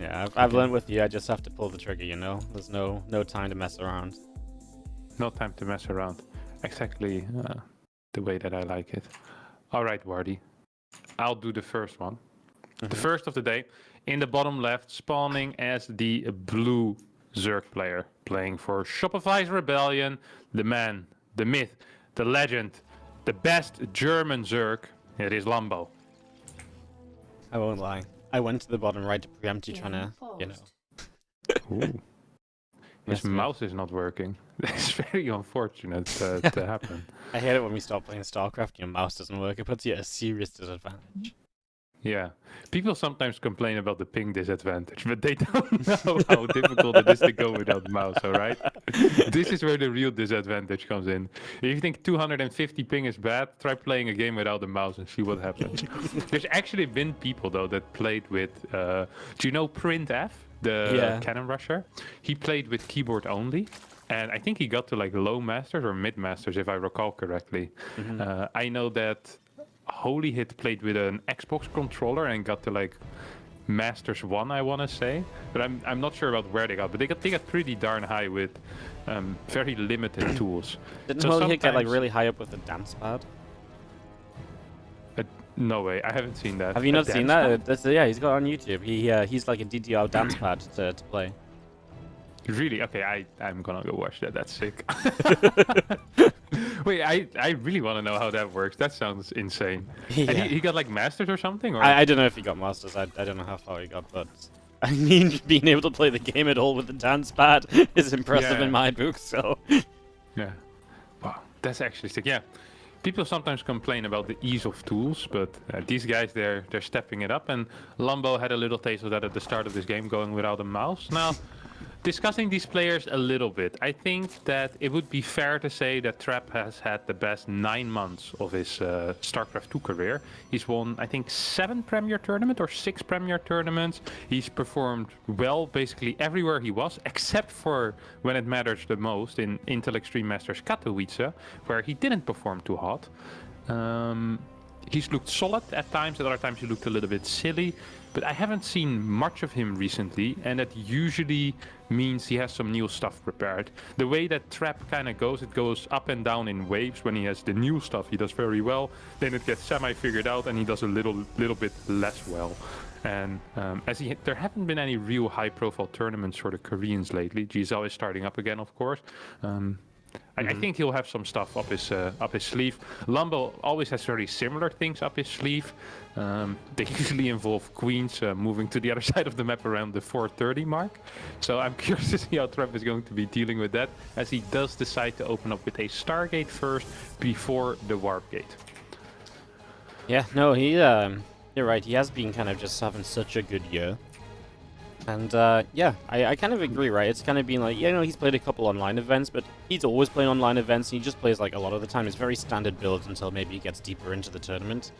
Yeah, I've learned with you. I just have to pull the trigger. You know, there's no time to mess around. No time to mess around. Exactly the way that I like it. All right, Wardy. I'll do the first one. The first of the day. In the bottom left, spawning as the blue Zerg player. Playing for Shopify's Rebellion. The man, the myth, the legend, the best German Zerg. It is Lambo. I won't lie. I went to the bottom right to preempt you, trying to, you know. Ooh. His mouse is not working. That's very unfortunate to happen. I hate it when we start playing StarCraft and your mouse doesn't work. It puts you at a serious disadvantage. Yeah. People sometimes complain about the ping disadvantage, but they don't know how difficult it is to go without mouse, alright? This is where the real disadvantage comes in. If you think 250 ping is bad, try playing a game without a mouse and see what happens. There's actually been people, though, that played with... do you know PrintF? The cannon rusher? He played with keyboard only. And I think he got to like low masters or mid masters, if I recall correctly. I know that Holy Hit played with an Xbox controller and got to like Masters 1, I want to say. But I'm not sure about where they got. But they got pretty darn high with very limited tools. Didn't Holy Hit get like really high up with the dance pad? No way, I haven't seen that. Have you not seen that? Yeah, he's got it on YouTube. He's like a DDR dance pad to play. Really? Okay, I'm gonna go watch that. That's sick. Wait, I really want to know how that works. That sounds insane. Yeah. And he got like masters or something? Or? I don't know if he got masters. I don't know how far he got, but I mean, being able to play the game at all with the dance pad is impressive in my book. So yeah, wow, that's actually sick. Yeah. People sometimes complain about the ease of tools, but these guys, they're stepping it up. And Lambo had a little taste of that at the start of this game, going without a mouse. Now, discussing these players a little bit, I think that it would be fair to say that Trap has had the best 9 months of his StarCraft 2 career. He's won, I think, 7 Premier Tournaments or 6 Premier Tournaments. He's performed well basically everywhere he was, except for when it matters the most in Intel Extreme Masters Katowice, where he didn't perform too hot. He's looked solid at times, at other times he looked a little bit silly. But I haven't seen much of him recently, and that usually means he has some new stuff prepared. The way that Trap kind of goes, it goes up and down in waves. When he has the new stuff, he does very well. Then it gets semi-figured out, and he does a little bit less well. And there haven't been any real high-profile tournaments for the Koreans lately. GSL is starting up again, of course. I think he'll have some stuff up his sleeve. Lambo always has very similar things up his sleeve. They usually involve queens moving to the other side of the map around the 430 mark. So I'm curious to see how Trap is going to be dealing with that, as he does decide to open up with a Stargate first before the Warp Gate. Yeah, no, you're right. He has been kind of just having such a good year. And yeah, I kind of agree, right? It's kind of been like, he's played a couple online events, but he's always playing online events, and he just plays like a lot of the time. It's very standard builds until maybe he gets deeper into the tournament.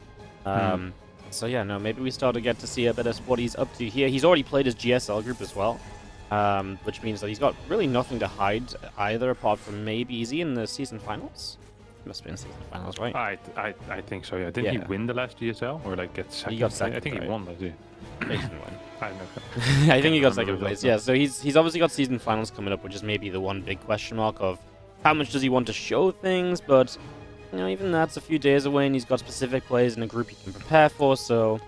So yeah, no, maybe we start to get to see a bit of what he's up to here. He's already played his GSL group as well, which means that he's got really nothing to hide either, apart from maybe easy in the season finals. Must have been season finals, right? I think so, yeah. Didn't he win the last GSL, or like get second? He got second. I think he won last year. He didn't win. I think he got second place. Yeah, so he's obviously got season finals coming up, which is maybe the one big question mark of how much does he want to show things, but even that's a few days away, and he's got specific plays in a group he can prepare for, so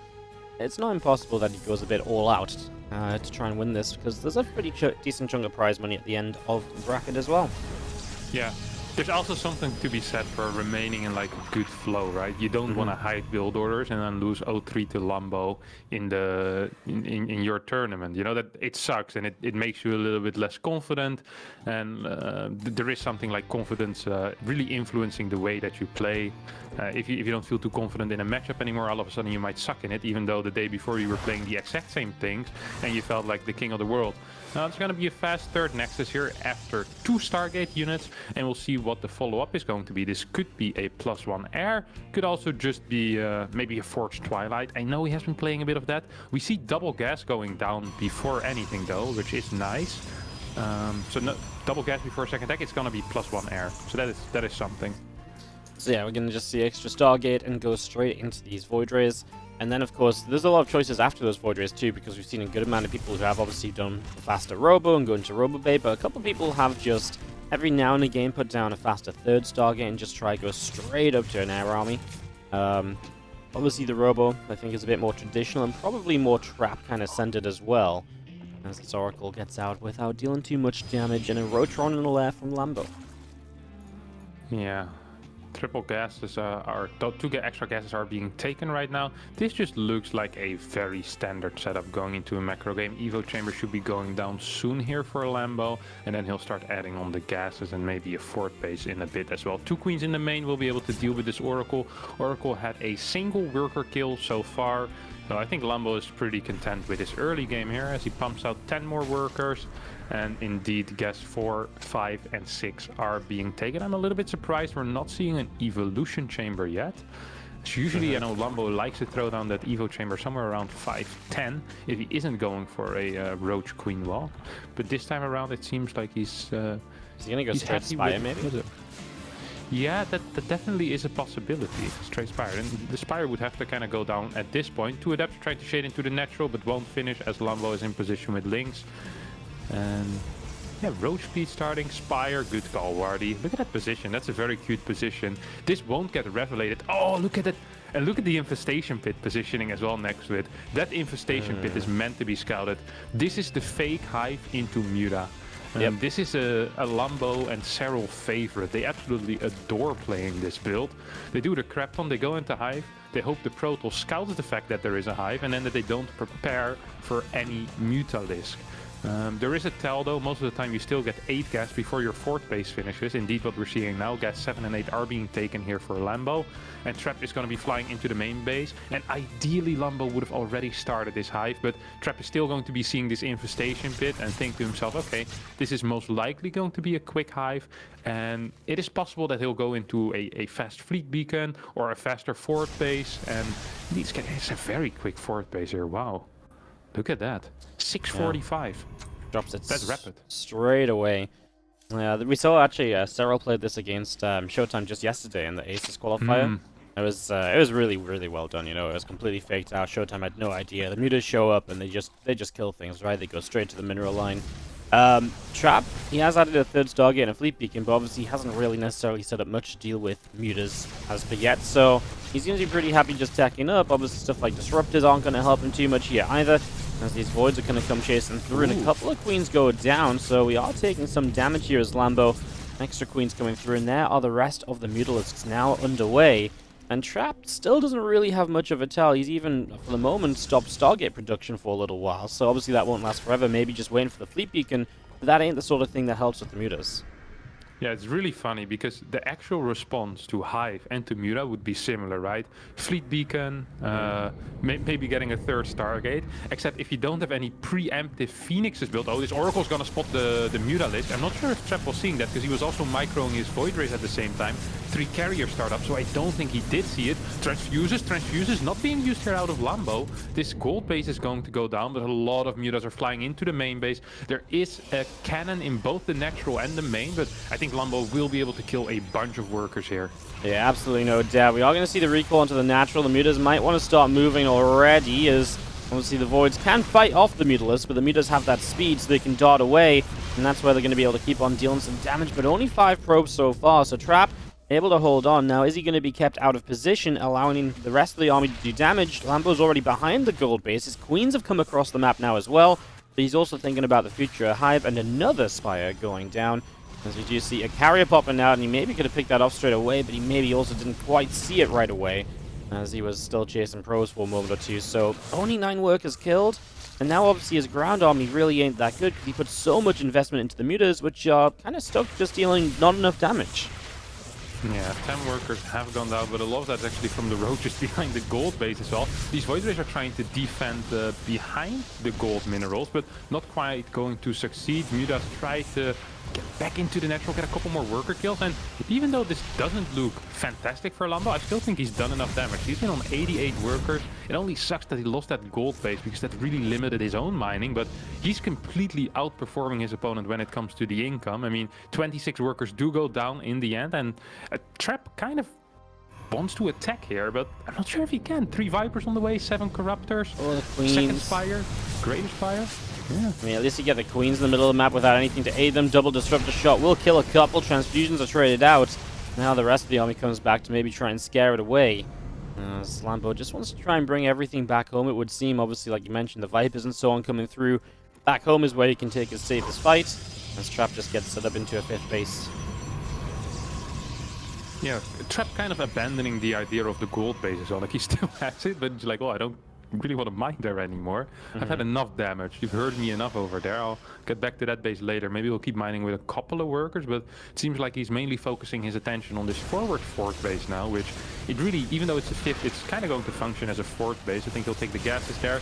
it's not impossible that he goes a bit all out to try and win this, because there's a pretty decent chunk of prize money at the end of the bracket as well. Yeah. There's also something to be said for remaining in like a good flow, right? You don't want to hide build orders and then lose 0-3 to Lambo in your tournament. You know that it sucks, and it makes you a little bit less confident. And there is something like confidence really influencing the way that you play. If you don't feel too confident in a matchup anymore, all of a sudden you might suck in it, even though the day before you were playing the exact same things and you felt like the king of the world. Now it's going to be a fast third Nexus here after 2 Stargate units, and we'll see what the follow-up is going to be. This could be a +1 air, could also just be maybe a Forged Twilight. I know he has been playing a bit of that. We see double gas going down before anything though, which is nice. So no, double gas before second attack, it's going to be +1 air. So that is something. So yeah, we're going to just see extra Stargate and go straight into these Void Rays. And then, of course, there's a lot of choices after those Void Rays too, because we've seen a good amount of people who have obviously done the faster Robo and go into Robo Bay, but a couple of people have just every now and again put down a faster third Stargate and just try to go straight up to an Air Army. Obviously the Robo, I think, is a bit more traditional and probably more trap kind of centered as well, as this Oracle gets out without dealing too much damage, and a Rotron and a Lair from Lambo. Yeah. Triple gases two extra gases are being taken right now. This just looks like a very standard setup going into a macro game. Evo chamber should be going down soon here for Lambo, and then he'll start adding on the gases and maybe a fort base in a bit as well. 2 queens in the main will be able to deal with this Oracle. Oracle had a single worker kill so far, so I think Lambo is pretty content with his early game here as he pumps out 10 more workers. And indeed, gas 4, 5, and 6 are being taken. I'm a little bit surprised we're not seeing an evolution chamber yet. So usually, I know Lambo likes to throw down that evo chamber somewhere around 5-10 if he isn't going for a roach queen walk. But this time around, it seems like he's. Is he gonna go straight Spire maybe? Yeah, that definitely is a possibility. Straight Spire. And the Spire would have to kind of go down at this point. 2 adapters trying to shade into the natural, but won't finish as Lambo is in position with Lynx. And yeah, Roach Speed starting, Spire, good call, Wardy. Look at that position, that's a very cute position. This won't get revelated. Oh, look at it. And look at the Infestation Pit positioning as well next to it. That Infestation Pit is meant to be scouted. This is the fake hive into Muta. This is a Lambo and Serral favorite. They absolutely adore playing this build. They do the Krapton, they go into hive. They hope the Protoss scouts the fact that there is a hive, and then that they don't prepare for any Mutalisk. There is a tell though, most of the time you still get 8 gas before your fort base finishes. Indeed what we're seeing now, gas 7 and 8 are being taken here for Lambo. And Trap is going to be flying into the main base. And ideally Lambo would have already started this hive, but Trap is still going to be seeing this infestation pit and think to himself, okay, this is most likely going to be a quick hive. And it is possible that he'll go into a fast fleet beacon or a faster fort base. And it's a very quick fort base here, wow. Look at that. 645. Drops it. That's rapid. Straight away. We saw actually Serral played this against Showtime just yesterday in the Aces qualifier. It was really, really well done, you know. It was completely faked out. Showtime had no idea. The mutas show up and they just kill things, right? They go straight to the mineral line. Trap, he has added a 3rd Stargate and a fleet beacon, but obviously he hasn't really necessarily set up much to deal with mutas as per yet, so he seems to be pretty happy just tacking up. Obviously stuff like disruptors aren't going to help him too much here either, as these voids are going to come chasing through, and a couple of queens go down, so we are taking some damage here as Lambo. Extra queens coming through, and there are the rest of the Mutalisks now underway. And Trap still doesn't really have much of a tell. He's even, for the moment, stopped Stargate production for a little while, so obviously that won't last forever. Maybe just waiting for the fleet beacon, but that ain't the sort of thing that helps with the mutas. Yeah, it's really funny because the actual response to Hive and to Muta would be similar, right? Fleet Beacon, maybe getting a 3rd Stargate. Except if you don't have any preemptive Phoenixes built. Oh, this Oracle's gonna spot the Mutalisk. I'm not sure if Trap was seeing that because he was also microing his Void Rays at the same time. 3 carrier startup, so I don't think he did see it. Transfuses not being used here out of Lambo. This gold base is going to go down, but a lot of Mutas are flying into the main base. There is a cannon in both the natural and the main, but I think Lambo will be able to kill a bunch of workers here. Yeah, absolutely no doubt. We are going to see the recall into the natural. The mutas might want to start moving already, as obviously the voids can fight off the mutalisk, but the mutas have that speed so they can dart away, and that's where they're going to be able to keep on dealing some damage, but only 5 probes so far, so Trap able to hold on. Now, is he going to be kept out of position, allowing the rest of the army to do damage? Lambo's already behind the gold base. His queens have come across the map now as well, but he's also thinking about the future. A hive and another spire going down. As we do see a carrier popping out, and he maybe could have picked that off straight away, but he maybe also didn't quite see it right away, as he was still chasing pros for a moment or two. So only 9 workers killed, and now obviously his ground army really ain't that good, because he put so much investment into the mutas, which are kind of stuck just dealing not enough damage. Yeah, 10 workers have gone down, but a lot of that's actually from the roaches behind the gold base as well. These Void Rays are trying to defend behind the gold minerals, but not quite going to succeed. Mutas try to get back into the natural, get a couple more worker kills, and even though this doesn't look fantastic for Lambo, I still think he's done enough damage. He's been on 88 workers. It only sucks that he lost that gold base, because that really limited his own mining, but he's completely outperforming his opponent when it comes to the income. I mean, 26 workers do go down in the end, and Trap kind of wants to attack here, but I'm not sure if he can. 3 Vipers on the way, 7 Corruptors, Oh, the second Queens. Spire, Greatest Spire. Yeah. I mean, at least you get the Queens in the middle of the map without anything to aid them. Double Disruptor shot will kill a couple. Transfusions are traded out. Now the rest of the army comes back to maybe try and scare it away. Lambo just wants to try and bring everything back home, it would seem. Obviously, like you mentioned, the Vipers and so on coming through. Back home is where he can take his safest fight. As Trap just gets set up into a 5th base. Yeah, Trap kind of abandoning the idea of the gold base as well. Like, he still has it, but he's like, oh, I don't really want to mine there anymore. I've had enough damage. You've heard me enough over there. I'll get back to that base later. Maybe we'll keep mining with a couple of workers, but it seems like he's mainly focusing his attention on this forward 4th base now, which it really, even though it's a 5th, it's kind of going to function as a 4th base. I think he'll take the gases there.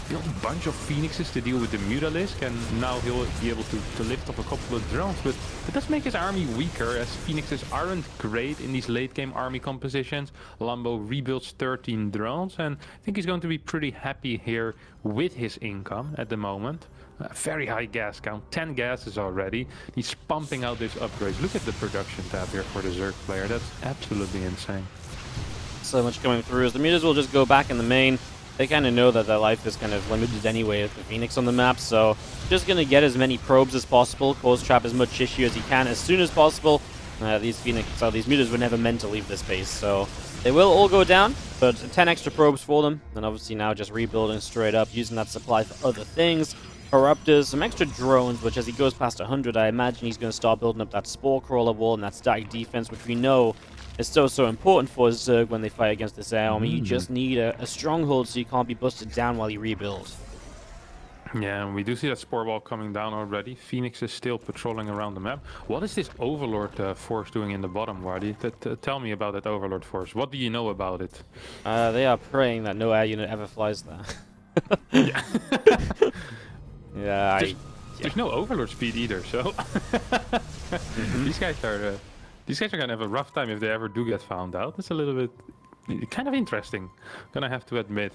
Build a bunch of Phoenixes to deal with the Mutalisk, and now he'll be able to lift off a couple of drones, but it does make his army weaker, as Phoenixes aren't great in these late game army compositions. Lambo rebuilds 13 drones, and I think he's going to be pretty happy here with his income at the moment. Very high gas count, 10 gases already. He's pumping out these upgrades. Look at the production tab here for the Zerg player, that's absolutely insane. So much coming through, as the Mutas will just go back in the main. They kind of know that their life is kind of limited anyway with the Phoenix on the map, so just going to get as many probes as possible, cause Trap as much issue as he can as soon as possible. These Mutas were never meant to leave this base, so they will all go down, but 10 extra probes for them, and obviously now just rebuilding straight up, using that supply for other things. Corruptors, some extra drones, which as he goes past 100, I imagine he's going to start building up that Spore Crawler wall and that static defense, which we know is so important for Zerg when they fight against this air army. You just need a stronghold so you can't be busted down while you rebuild. Yeah, and we do see that Spore Wall coming down already. Phoenix is still patrolling around the map. What is this Overlord force doing in the bottom, Wardy? Tell me about that Overlord force. What do you know about it? They are praying that no air unit ever flies there. Yeah. Yeah, there's no Overlord speed either, so these guys are gonna have a rough time if they ever do get found out. It's a little bit kind of interesting, gonna have to admit.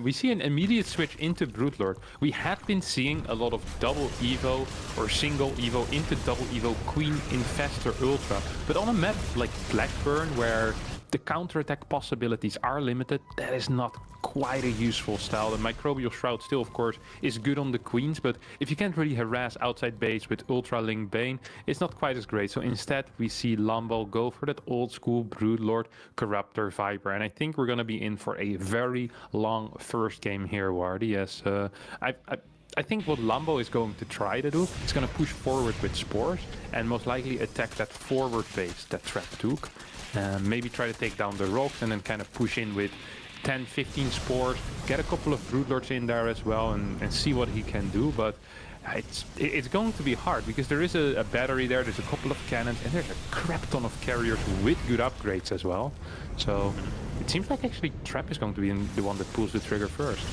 We see an immediate switch into Broodlord. We had been seeing a lot of double Evo or single Evo into double Evo Queen Infestor Ultra, but on a map like Blackburn, where the counterattack possibilities are limited, that is not quite a useful style. The Microbial Shroud still, of course, is good on the Queens, but if you can't really harass outside base with Ultra Link Bane, it's not quite as great. So instead, we see Lambo go for that old school Broodlord Corruptor Viper, and I think we're gonna be in for a very long first game here, Wardy. Yes, I think what Lambo is going to try to do is going to push forward with Spores and most likely attack that forward base that Trap took. Maybe try to take down the rocks and then kind of push in with 10, 15 Spores, get a couple of Broodlords in there as well and see what he can do. But it's going to be hard because there is a battery there, there's a couple of cannons, and there's a crap ton of carriers with good upgrades as well. So it seems like actually Trap is going to be the one that pulls the trigger first.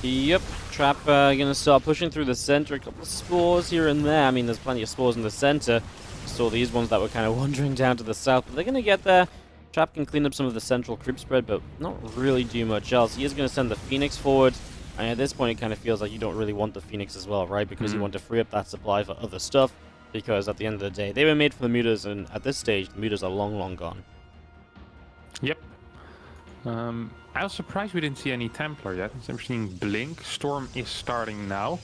Yep, Trap gonna start pushing through the center. A couple of spores here and there. I mean, there's plenty of spores in the center. Saw these ones that were kind of wandering down to the south, but they're gonna get there. Trap can clean up some of the central creep spread, but not really do much else. He is gonna send the Phoenix forward, and at this point it kind of feels like you don't really want the Phoenix as well, right? Because you want to free up that supply for other stuff, because at the end of the day, they were made for the mutas, and at this stage, the mutas are long gone. Yep. I was surprised we didn't see any Templar yet. I'm seeing Blink. Storm is starting now.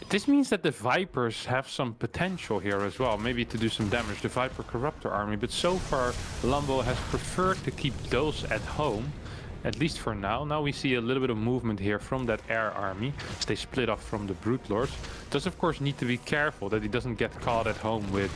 This means that the Vipers have some potential here as well, maybe to do some damage, the Viper Corruptor army, but so far Lambo has preferred to keep those at home, at least for now. Now we see a little bit of movement here from that air army, as they split off from the Broodlords. Does of course need to be careful that he doesn't get caught at home with,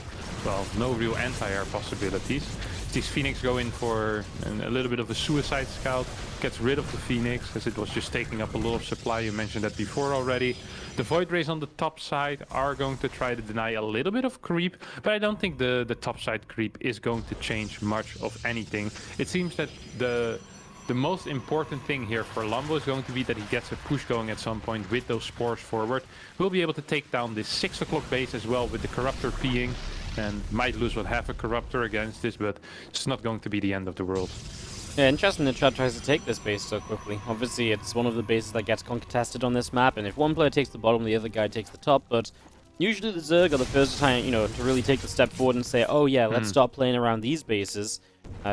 well, no real anti-air possibilities. These Phoenix go in for a little bit of a suicide scout, gets rid of the Phoenix as it was just taking up a lot of supply. You mentioned that before already. The Void Rays on the top side are going to try to deny a little bit of creep, but I don't think the top side creep is going to change much of anything. It seems that the most important thing here for Lambo is going to be that he gets a push going at some point with those spores forward. We'll be able to take down this 6 o'clock base as well with the Corruptor peeing, and might lose with half a Corruptor against this, but it's not going to be the end of the world. Yeah, interesting that Trap tries to take this base so quickly. Obviously, it's one of the bases that gets contested on this map, and if one player takes the bottom, the other guy takes the top, but Usually the Zerg are the first time, to really take the step forward and say, oh yeah, let's start playing around these bases.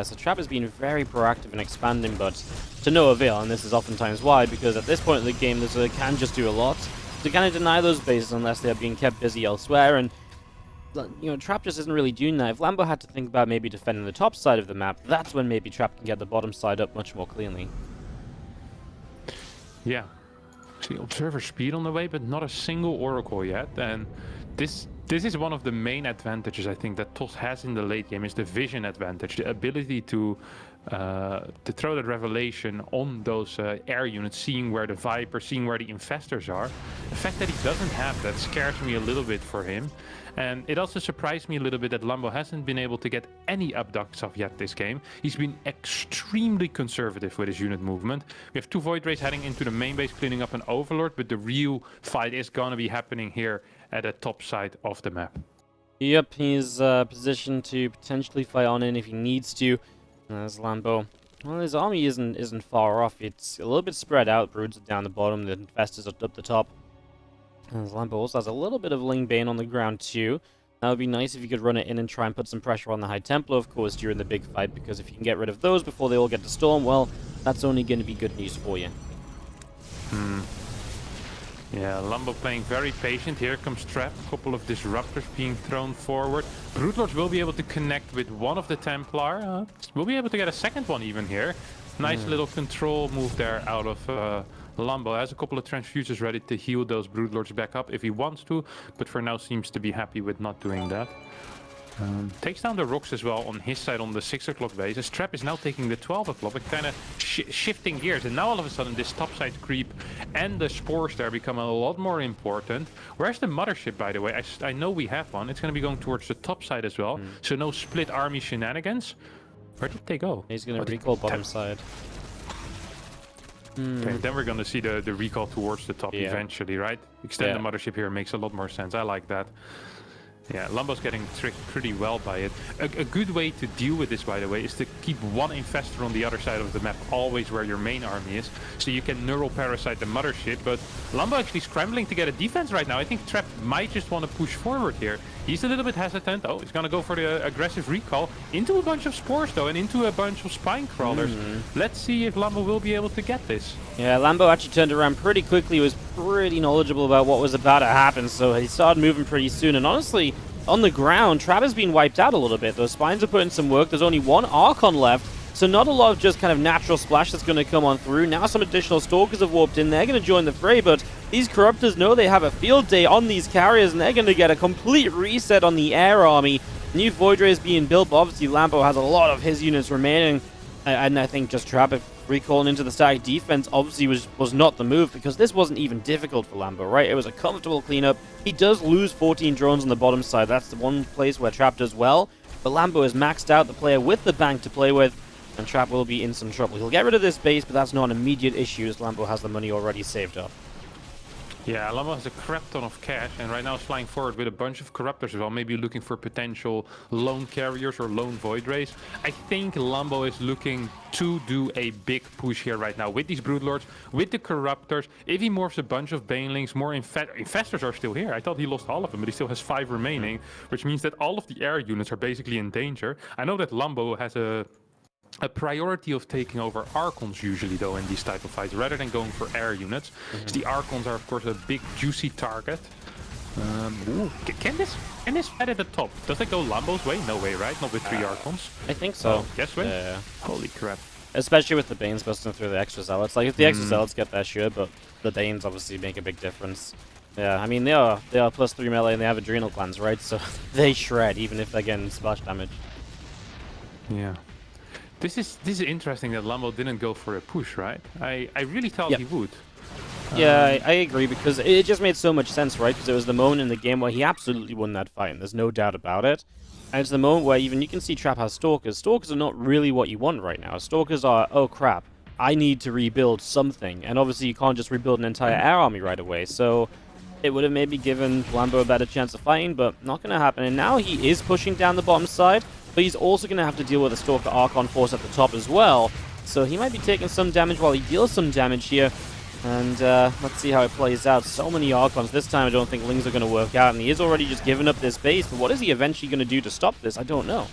So Trap has been very proactive in expanding, but to no avail, and this is oftentimes why, because at this point in the game, the Zerg can just do a lot to kind of deny those bases unless they are being kept busy elsewhere, and Trap just isn't really doing that. If Lambo had to think about maybe defending the top side of the map, that's when maybe Trap can get the bottom side up much more cleanly. Yeah. See, observer speed on the way, but not a single Oracle yet. And this is one of the main advantages I think that TOS has in the late game, is the vision advantage, the ability to throw that revelation on those air units, seeing where the Viper, seeing where the infestors are. The fact that he doesn't have that scares me a little bit for him. And it also surprised me a little bit that Lambo hasn't been able to get any abducts off yet this game. He's been extremely conservative with his unit movement. We have 2 Void Rays heading into the main base, cleaning up an Overlord, but the real fight is gonna be happening here at the top side of the map. Yep, he's positioned to potentially fight on in if he needs to. As Lambo, well, his army isn't far off. It's a little bit spread out. Broods are down the bottom, the infestors are up the top. And Lambo also has a little bit of Ling Bane on the ground too. That would be nice if you could run it in and try and put some pressure on the High Templar, of course, during the big fight, because if you can get rid of those before they all get to Storm, well, that's only going to be good news for you. Yeah, Lambo playing very patient. Here comes Trap. A couple of Disruptors being thrown forward. Broodlords will be able to connect with one of the Templar. We'll be able to get a second one even here. Nice little control move there out of Lambo. Has a couple of transfusers ready to heal those Broodlords back up if he wants to, but for now seems to be happy with not doing that. Takes down the rocks as well on his side on the 6 o'clock base. His Trap is now taking the 12 o'clock, but kind of shifting gears. And now all of a sudden this topside creep and the spores there become a lot more important. Where's the mothership, by the way? I know we have one. It's going to be going towards the top side as well. So no split army shenanigans. Where did they go? He's going to recall bottom side. Okay, then we're going to see the recall towards the top eventually, right? Extend the mothership here makes a lot more sense. I like that. Yeah, Lambo's getting tricked pretty well by it. A good way to deal with this, by the way, is to keep one infestor on the other side of the map, always where your main army is, so you can neural parasite the mothership. But Lambo actually scrambling to get a defense right now. I think Trap might just want to push forward here. He's a little bit hesitant. Oh, he's going to go for the aggressive recall into a bunch of spores, though, and into a bunch of spine crawlers. Let's see if Lambo will be able to get this. Yeah, Lambo actually turned around pretty quickly. He was pretty knowledgeable about what was about to happen, so he started moving pretty soon. And honestly, on the ground, Trap has been wiped out a little bit. Those spines are putting some work. There's only one Archon left, so not a lot of just kind of natural splash that's going to come on through. Now some additional Stalkers have warped in. They're going to join the fray, but these Corruptors know they have a field day on these carriers, and they're going to get a complete reset on the air army. New Void Rays being built, but obviously Lambo has a lot of his units remaining. And I think just Trap recalling into the static defense obviously was not the move, because this wasn't even difficult for Lambo, right? It was a comfortable cleanup. He does lose 14 drones on the bottom side. That's the one place where Trap does well. But Lambo has maxed out the player with the bank to play with, and Trap will be in some trouble. He'll get rid of this base, but that's not an immediate issue as Lambo has the money already saved up. Yeah, Lambo has a crap ton of cash, and right now is flying forward with a bunch of Corruptors as well, maybe looking for potential lone carriers or lone Void Rays. I think Lambo is looking to do a big push here right now with these Broodlords, with the Corruptors. If he morphs a bunch of Banelings, more Infestors are still here. I thought he lost all of them, but he still has 5 remaining, which means that all of the air units are basically in danger. I know that Lambo has a priority of taking over Archons usually, though, in these type of fights, rather than going for air units. So the Archons are, of course, a big, juicy target. Can this fight at the top? Does it go Lambo's way? No way, right? Not with 3 Archons. I think so. Oh, guess way? Yeah. Holy crap. Especially with the Banes busting through the extra Zealots. Like, if the extra Zealots get there, sure, but the Banes obviously make a big difference. Yeah, I mean, they are +3 melee and they have Adrenal Glands, right? So they shred, even if they're getting splash damage. Yeah. This is interesting that Lambo didn't go for a push, right? I really thought he would. Yeah, I agree, because it just made so much sense, right? Because it was the moment in the game where he absolutely won that fight, and there's no doubt about it. And it's the moment where even you can see Trap has Stalkers. Stalkers are not really what you want right now. Stalkers are, oh crap, I need to rebuild something. And obviously you can't just rebuild an entire air army right away. So it would have maybe given Lambo a better chance of fighting, but not going to happen. And now he is pushing down the bottom side, but he's also going to have to deal with a Stalker Archon force at the top as well. So he might be taking some damage while he deals some damage here. And let's see how it plays out. So many Archons. This time I don't think Lings are going to work out. And he is already just giving up this base. But what is he eventually going to do to stop this? I don't know.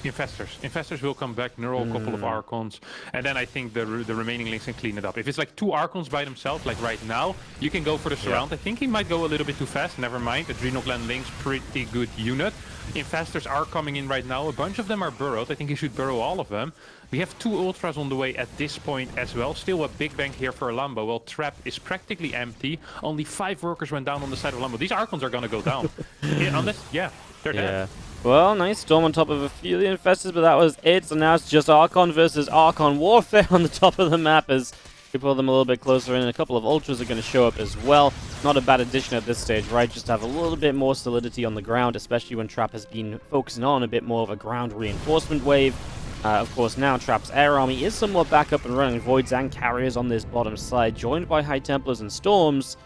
Infestors will come back, neural a couple of Archons, and then I think the remaining Lings can clean it up. If it's like 2 Archons by themselves, like right now, you can go for the surround. I think he might go a little bit too fast, never mind. Adrenal Gland Lings, pretty good unit. Infestors are coming in right now, a bunch of them are burrowed. I think he should burrow all of them. We have 2 Ultras on the way at this point as well. Still a big bank here for Lambo. Well, Trap is practically empty. Only 5 workers went down on the side of Lambo. These Archons are gonna go down. Unless, yeah, they're dead. Well, nice storm on top of a few of the Infestors, but that was it. So now it's just Archon versus Archon warfare on the top of the map as we pull them a little bit closer in. A couple of Ultras are going to show up as well. Not a bad addition at this stage, right? Just to have a little bit more solidity on the ground, especially when Trap has been focusing on a bit more of a ground reinforcement wave. Of course, now Trap's air army is somewhat back up and running. Voids and Carriers on this bottom side, joined by High Templars and Storms.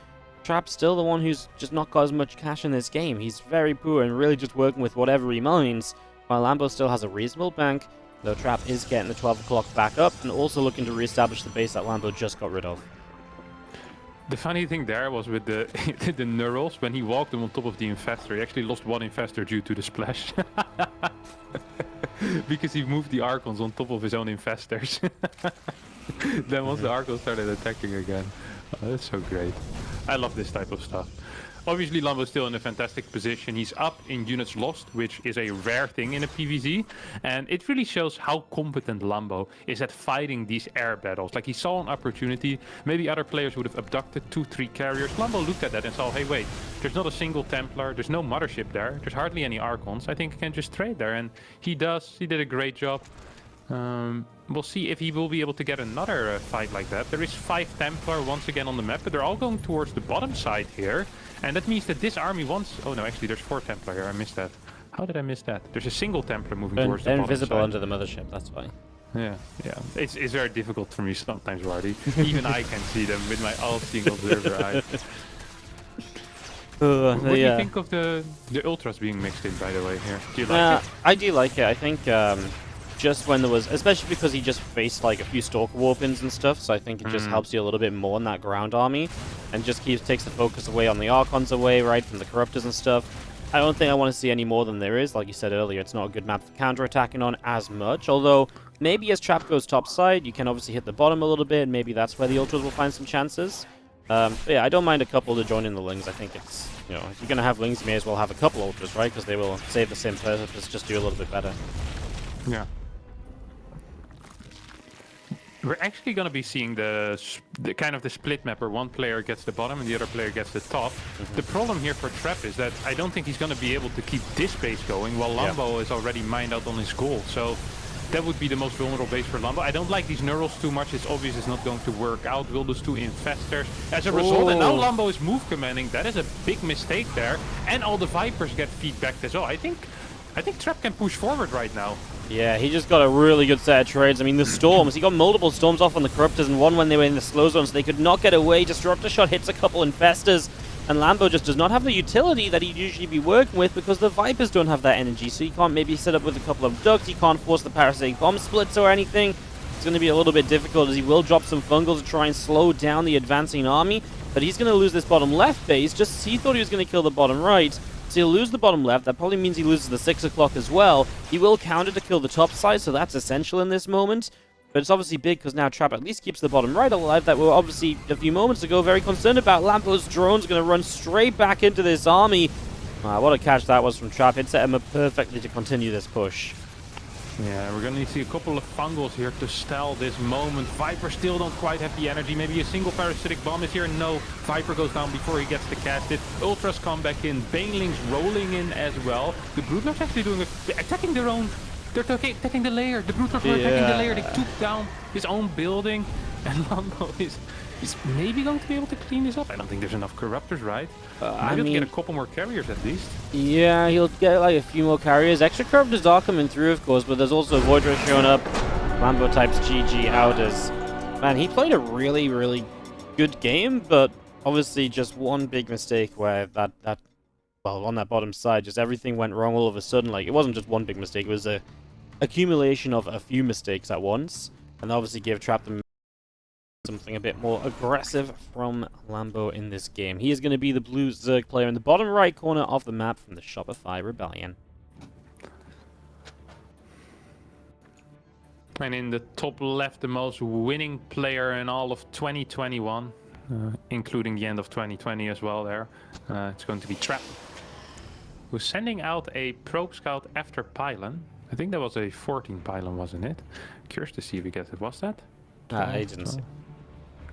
Trap's still the one who's just not got as much cash in this game. He's very poor and really just working with whatever he mines, while Lambo still has a reasonable bank, though Trap is getting the 12 o'clock back up and also looking to reestablish the base that Lambo just got rid of. The funny thing there was with the the Neurals, when he walked them on top of the Infestor, he actually lost 1 Infestor due to the splash. Because he moved the Archons on top of his own Infestors. Then once the Archons started attacking again. Oh, that's so great. I love this type of stuff. Obviously, Lambo's still in a fantastic position. He's up in units lost, which is a rare thing in a PvZ. And it really shows how competent Lambo is at fighting these air battles. Like, he saw an opportunity. Maybe other players would have abducted 2-3 carriers. Lambo looked at that and saw, hey, wait, there's not a single Templar. There's no mothership there. There's hardly any Archons. I think I can just trade there. And he does. He did a great job. We'll see if he will be able to get another fight like that. There is 5 Templar once again on the map, but they're all going towards the bottom side here. And that means that this army wants... Oh no, actually there's 4 Templar here. I missed that. How did I miss that? There's a single Templar moving towards the bottom invisible side. under the mothership, that's why. Yeah. It's very difficult for me sometimes, Wardy. Even I can see them with my all-seeing observer eye. What do you think of the Ultras being mixed in, by the way, here? Do you like it? I do like it. I think... just when there was, especially because he just faced like a few Stalker Warpins and stuff, so I think it just helps you a little bit more in that ground army, and just takes the focus away on the Archons away, right, from the Corruptors and stuff. I don't think I want to see any more than there is. Like you said earlier, it's not a good map for counter-attacking on as much, although maybe as Trap goes top side, you can obviously hit the bottom a little bit, and maybe that's where the Ultras will find some chances. But yeah, I don't mind a couple to join in the Lings. I think it's, you know, if you're going to have Lings, you may as well have a couple Ultras, right, because they will save the same purpose, just do a little bit better. Yeah. We're actually going to be seeing the kind of the split map where one player gets the bottom and the other player gets the top. The problem here for Trap is that I don't think he's going to be able to keep this base going while Lambo is already mined out on his goal. So that would be the most vulnerable base for Lambo. I don't like these Neurals too much. It's obvious it's not going to work out. Will those 2 Infestors. As a result, and now Lambo is move commanding. That is a big mistake there. And all the Vipers get feedback as well. I think Trap can push forward right now. Yeah, he just got a really good set of trades. I mean, the Storms, he got multiple Storms off on the Corruptors, and one when they were in the slow zone, so they could not get away. Disruptor Shot hits a couple Infestors, and Lambo just does not have the utility that he'd usually be working with because the Vipers don't have that energy, so he can't maybe set up with a couple of ducks, he can't force the Parasitic Bomb splits or anything. It's going to be a little bit difficult as he will drop some Fungals to try and slow down the advancing army, but he's going to lose this bottom left base, just as he thought he was going to kill the bottom right. So he'll lose the bottom left. That probably means he loses the 6 o'clock as well. He will counter to kill the top side, so that's essential in this moment. But it's obviously big because now Trap at least keeps the bottom right alive that we were obviously a few moments ago very concerned about. Lambo's drone's going to run straight back into this army. What a catch that was from Trap. It set him up perfectly to continue this push. Yeah, we're going to need to see a couple of Fungals here to stall this moment. Viper still don't quite have the energy. Maybe a single Parasitic Bomb is here. No, Viper goes down before he gets to cast it. Ultras come back in. Banelings rolling in as well. The Broodlords actually doing attacking their own... They're attacking the lair. The Broodlords were attacking the lair. They took down his own building. And Lambo is maybe going to be able to clean this up. I don't think there's enough Corruptors, right? Maybe he'll get a couple more carriers at least. Yeah, he'll get like a few more carriers. Extra Corruptors are coming through, of course, but there's also Void Rush showing up. Lambo types GG out as... Man, he played a really, really good game, but obviously just one big mistake where well, on that bottom side, just everything went wrong all of a sudden. Like, it wasn't just one big mistake, it was a accumulation of a few mistakes at once, and obviously gave Trap the something a bit more aggressive from Lambo in this game. He is going to be the blue Zerg player in the bottom right corner of the map from the Shopify Rebellion. And in the top left, the most winning player in all of 2021, including the end of 2020 as well there. It's going to be Trap, who's sending out a probe scout after Pylon. I think that was a 14 Pylon, wasn't it? Curious to see if we get it. Was that? I didn't see.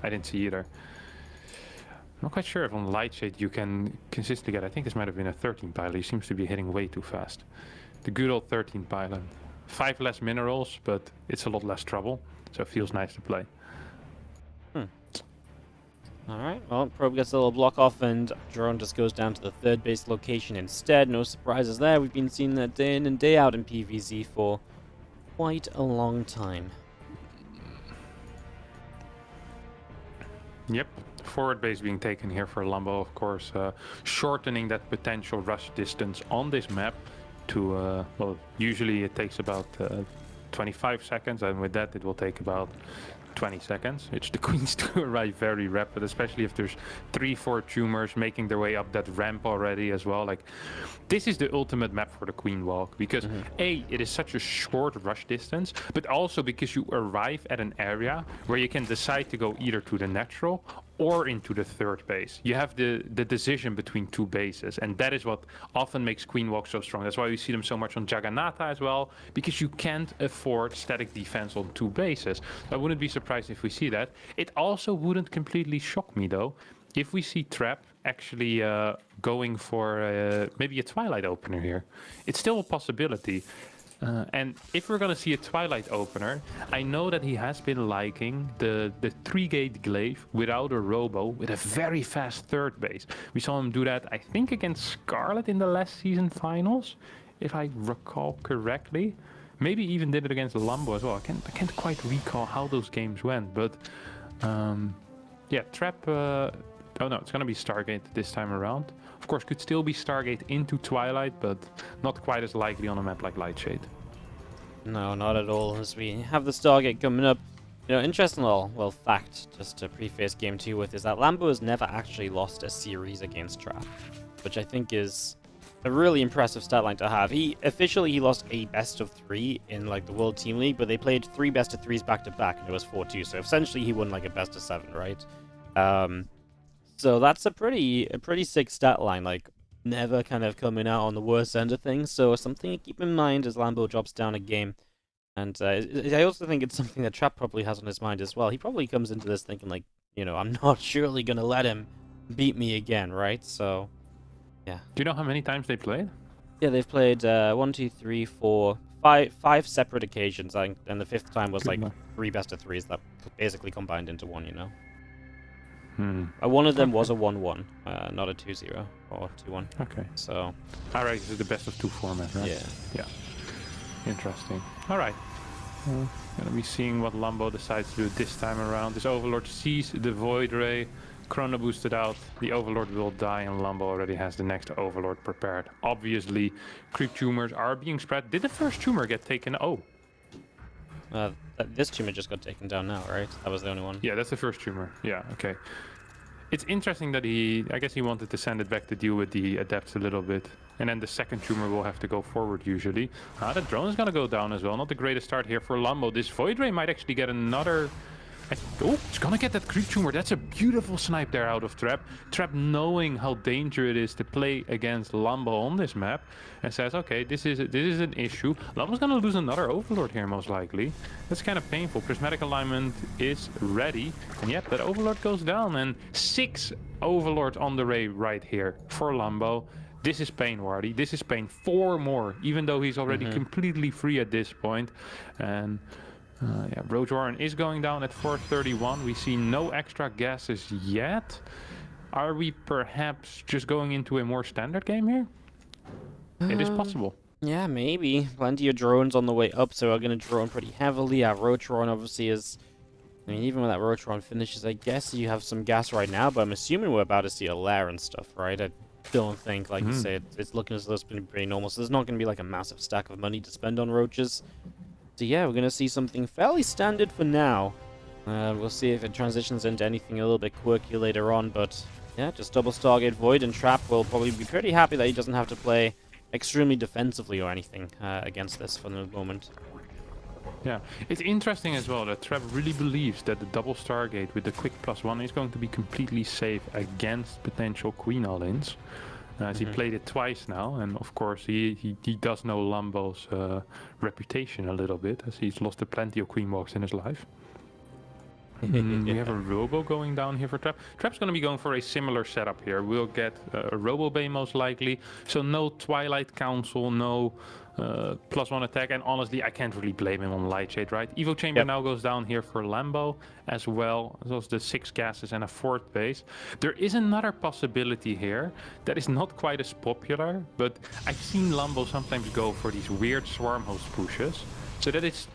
I didn't see either. I'm not quite sure if on Lightshade you can consistently get. I think this might have been a 13 Pylon. He seems to be hitting way too fast. The good old 13 Pylon. 5 less minerals, but it's a lot less trouble, so it feels nice to play. Alright, well, probe gets a little block off, and drone just goes down to the third base location instead. No surprises there. We've been seeing that day in and day out in PvZ for quite a long time. Yep, forward base being taken here for Lambo, of course, shortening that potential rush distance on this map to, well, usually it takes about 25 seconds, and with that it will take about 20 seconds, which the queens do arrive very rapid, especially if there's 3-4 tumors making their way up that ramp already as well. Like, this is the ultimate map for the queen walk, because A, it is such a short rush distance, but also because you arrive at an area where you can decide to go either to the natural or into the third base. You have the decision between two bases, and that is what often makes queen walk so strong. That's why we see them so much on Jagannatha as well, because you can't afford static defense on two bases. I wouldn't be surprised if we see that. It also wouldn't completely shock me though if we see Trap actually going for maybe a Twilight opener here. It's still a possibility. And if we're going to see a Twilight opener, I know that he has been liking the 3-gate glaive without a robo with a very fast third base. We saw him do that, I think, against Scarlet in the last season finals, if I recall correctly. Maybe even did it against Lambo as well. I can't quite recall how those games went, but yeah, Trap. Oh no, it's going to be Stargate this time around. Of course, could still be Stargate into Twilight, but not quite as likely on a map like Lightshade. No, not at all, as we have the Stargate coming up. You know, interesting little fact, just to preface Game 2 with, is that Lambo has never actually lost a series against Trap, which I think is a really impressive stat line to have. He lost a best of 3 in like the World Team League, but they played 3 best of 3s back to back, and it was 4-2. So essentially, he won like a best of 7, right? So that's a pretty sick stat line. Like, never kind of coming out on the worst end of things. So something to keep in mind as Lambo drops down a game. And I also think it's something that Trap probably has on his mind as well. He probably comes into this thinking like, you know, I'm not surely gonna let him beat me again, right? So. Yeah. Do you know how many times they played? Yeah, they've played 1, 2, 3, 4, 5 separate occasions, and the 5th time was like 3 best of 3s that basically combined into one, you know. One of them was a 1-1, not a 2-0 or 2-1. Okay. So. Alright, this is the best of 2 format, right? Yeah. Yeah. Interesting. Alright. Gonna be seeing what Lambo decides to do this time around. This Overlord sees the Void Ray. Chrono boosted out, the Overlord will die, and Lambo already has the next Overlord prepared. Obviously, creep tumors are being spread. Did the first tumor get taken? Oh. This tumor just got taken down now, right? That was the only one. Yeah, that's the first tumor. Yeah, okay. It's interesting that I guess he wanted to send it back to deal with the adepts a little bit. And then the second tumor will have to go forward usually. The drone is going to go down as well. Not the greatest start here for Lambo. This Void Ray might actually get another... Oh, it's gonna get that creep tumor. That's a beautiful snipe there out of Trap. Trap knowing how dangerous it is to play against Lambo on this map, and says, okay, this is an issue. Lambo's gonna lose another Overlord here most likely. That's kind of painful. Prismatic alignment is ready, and yep, that Overlord goes down, and 6 Overlords on the Ray right here for Lambo. This is pain, Wardy. This is pain. 4 more, even though he's already completely free at this point, and. Yeah, Roach Warren is going down at 431. We see no extra gases yet. Are we perhaps just going into a more standard game here? It is possible. Yeah, maybe. Plenty of drones on the way up, so we're going to drone pretty heavily. Our Roach Warren obviously is... I mean, even when that Roach Warren finishes, I guess you have some gas right now, but I'm assuming we're about to see a lair and stuff, right? I don't think, like you said, it's looking as though it's been pretty normal, so there's not going to be like a massive stack of money to spend on roaches. So yeah, we're going to see something fairly standard for now. We'll see if it transitions into anything a little bit quirky later on, but yeah, just double Stargate Void, and Trap will probably be pretty happy that he doesn't have to play extremely defensively or anything against this for the moment. Yeah, it's interesting as well that Trap really believes that the double Stargate with the quick +1 is going to be completely safe against potential Queen all-ins. As he played it twice now, and of course he does know Lambo's reputation a little bit, as he's lost plenty of Queen walks in his life. We have a Robo going down here for Trap. Trap's going to be going for a similar setup here. We'll get a Robo Bay most likely, so no Twilight Council, no +1 attack, and honestly I can't really blame him on Lightshade, right? Evo Chamber now goes down here for Lambo as well, as well as the 6 gases and a 4th base. There is another possibility here that is not quite as popular, but I've seen Lambo sometimes go for these weird swarm host pushes, so that it's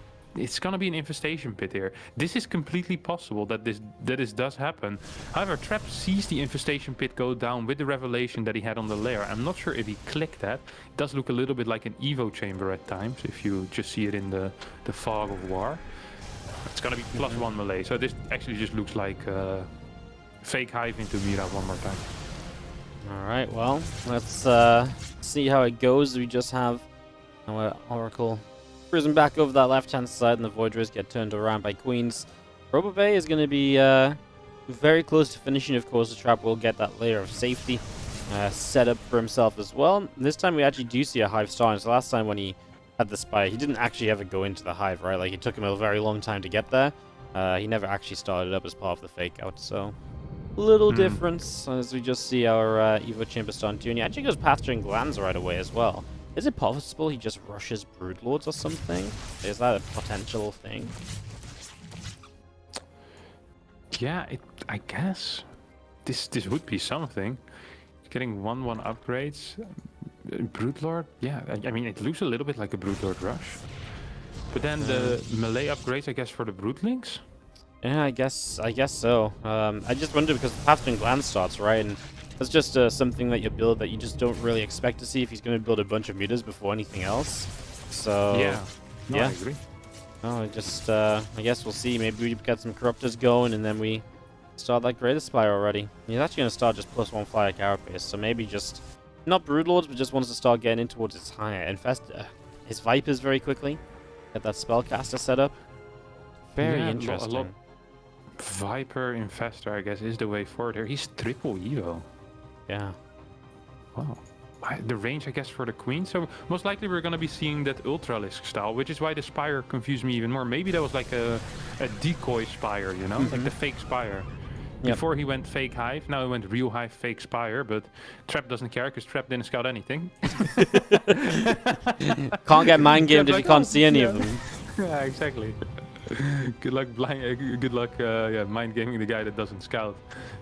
gonna be an infestation pit here. This is completely possible that this does happen. However, Trap sees the infestation pit go down with the revelation that he had on the lair. I'm not sure if he clicked that. It does look a little bit like an Evo chamber at times, if you just see it in the fog of war. It's gonna be +1 melee, so this actually just looks like fake hive into Mira one more time. Alright, well, let's see how it goes. We just have our Oracle cruising back over that left-hand side, and the Voiders get turned around by Queens. Robobay is going to be very close to finishing. Of course, the Trap will get that layer of safety set up for himself as well. And this time we actually do see a Hive starting. So last time when he had the Spire, he didn't actually ever go into the Hive, right? Like, it took him a very long time to get there. He never actually started up as part of the fake out, so little difference as we just see our Evo Chamber starting to. And he actually goes Pasturing Glands right away as well. Is it possible he just rushes Broodlords or something? Is that a potential thing? Yeah, I guess this would be something. Getting 1/1 upgrades, Broodlord. Yeah, I mean it looks a little bit like a Broodlord rush. But then the melee upgrades, I guess, for the Broodlings. Yeah, I guess so. I just wonder because Pasturing Gland starts right, and that's just something that you build that you just don't really expect to see if he's going to build a bunch of mutas before anything else. So yeah, I agree. Oh, I guess we'll see. Maybe we get some Corruptors going, and then we start that Greater Spire already. He's actually going to start just +1 flyer carapace, so maybe just not Broodlords, but just wants to start getting in towards his higher his Vipers very quickly. Get that Spellcaster set up. Very interesting. Viper Infestor, I guess, is the way forward here. He's triple Evo. Yeah. Wow. The range, I guess, for the Queen. So most likely we're going to be seeing that Ultralisk style, which is why the Spire confused me even more. Maybe that was like a decoy Spire, you know? Like the fake Spire. Before he went fake Hive, now he went real Hive, fake Spire, but Trap doesn't care because Trap didn't scout anything. Can't get mind gamed if you can't see any of them. Yeah, exactly. Good luck mind gaming the guy that doesn't scout.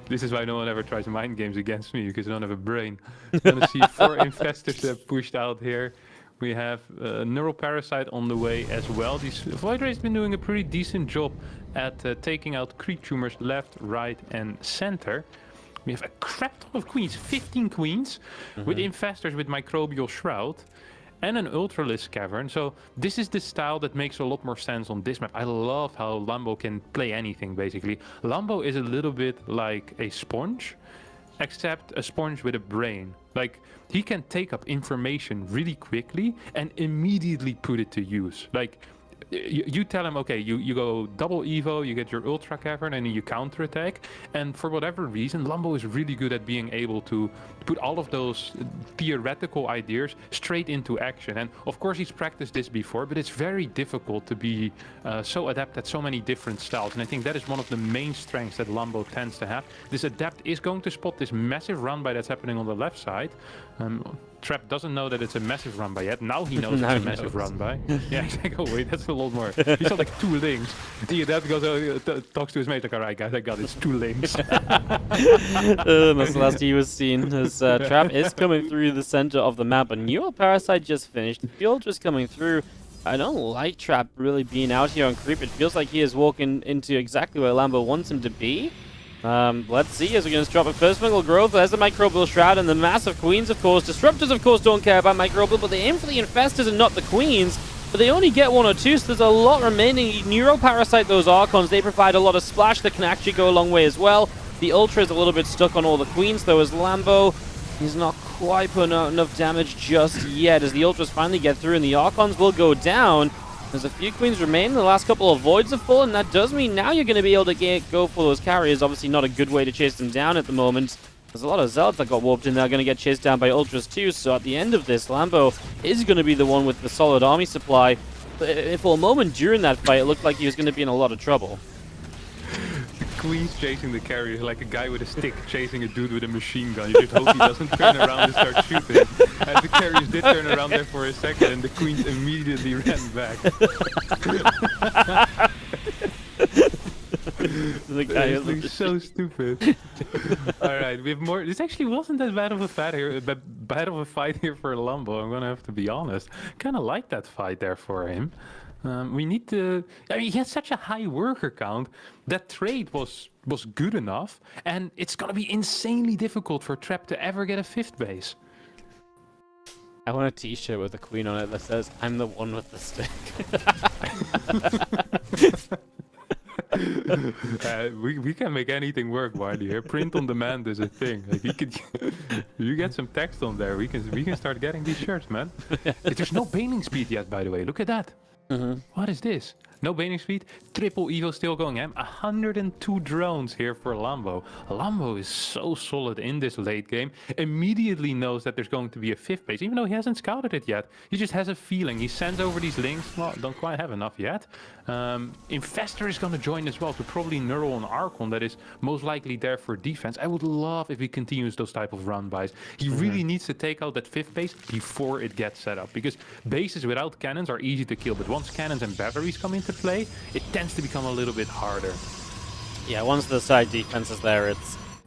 This is why no one ever tries mind games against me, because I don't have a brain. Gonna see 4 infestors that pushed out here. We have Neural Parasite on the way as well. Void Ray's been doing a pretty decent job at taking out creep tumors left, right, and center. We have a crap ton of queens, 15 queens, with infestors with Microbial Shroud. And an Ultralisk Cavern, so this is the style that makes a lot more sense on this map. I love how Lambo can play anything, basically. Lambo is a little bit like a sponge, except a sponge with a brain. Like, he can take up information really quickly and immediately put it to use. Like, you tell him, okay, you go double Evo, you get your Ultra Cavern, and then you counterattack. And for whatever reason, Lambo is really good at being able to put all of those theoretical ideas straight into action. And of course, he's practiced this before, but it's very difficult to be so adept at so many different styles. And I think that is one of the main strengths that Lambo tends to have. This adept is going to spot this massive run-by that's happening on the left side. Trap doesn't know that it's a massive run-by yet. Now he knows it's a massive run-by. Yeah, he's like, oh wait, that's a lot more. He saw like 2 links. The adept goes, talks to his mate, like, alright guys, I got it, it's 2 links. That's the last he was seen. As Trap is coming through the center of the map, and Neural Parasite just finished. The Ultra's coming through. I don't like Trap really being out here on creep. It feels like he is walking into exactly where Lambo wants him to be. Let's see as we're going to drop a first Fungal Growth. There's the Microbial Shroud and the massive Queens, of course. Disruptors, of course, don't care about Microbial, but they aim for the Infestors and not the Queens. but they only get 1 or 2, so there's a lot remaining. Neuroparasite those Archons. They provide a lot of splash that can actually go a long way as well. The Ultra is a little bit stuck on all the Queens, though, as Lambo, he's not quite putting out enough damage just yet, as the Ultras finally get through, and the Archons will go down. There's a few Queens remaining. The last couple of Voids are full, and that does mean now you're going to be able to go for those carriers. Obviously not a good way to chase them down at the moment. There's a lot of Zealots that got warped in there, going to get chased down by Ultras too, so at the end of this, Lambo is going to be the one with the solid army supply. But for a moment during that fight, it looked like he was going to be in a lot of trouble. The Queen's chasing the carrier like a guy with a stick chasing a dude with a machine gun. You just hope he doesn't turn around and start shooting. And the carriers did turn around there for a second, and the Queens immediately ran back. The guy is so stupid. Alright, we have more. This actually wasn't that bad of a fight here for Lambo, I'm gonna have to be honest. Kinda like that fight there for him. We need to... I mean, he has such a high worker count. That trade was good enough, and it's gonna be insanely difficult for Trap to ever get a 5th base. I want a t-shirt with a queen on it that says, "I'm the one with the stick." We can make anything work, Wardy. Here, print on demand is a thing. Like you get some text on there, we can start getting these shirts, man. There's no baning speed yet, by the way. Look at that. What is this? No baning speed, triple Evo still going ham. 102 drones here for Lambo. Lambo is so solid in this late game. Immediately knows that there's going to be a 5th base, even though he hasn't scouted it yet. He just has a feeling. He sends over these links. Well, don't quite have enough yet. Infestor is going to join as well to probably neural an Archon that is most likely there for defense. I would love if he continues those type of run bys. He really needs to take out that 5th base before it gets set up, because bases without cannons are easy to kill, but once cannons and batteries come into play, it tends to become a little bit harder. Yeah, once the static defense is there,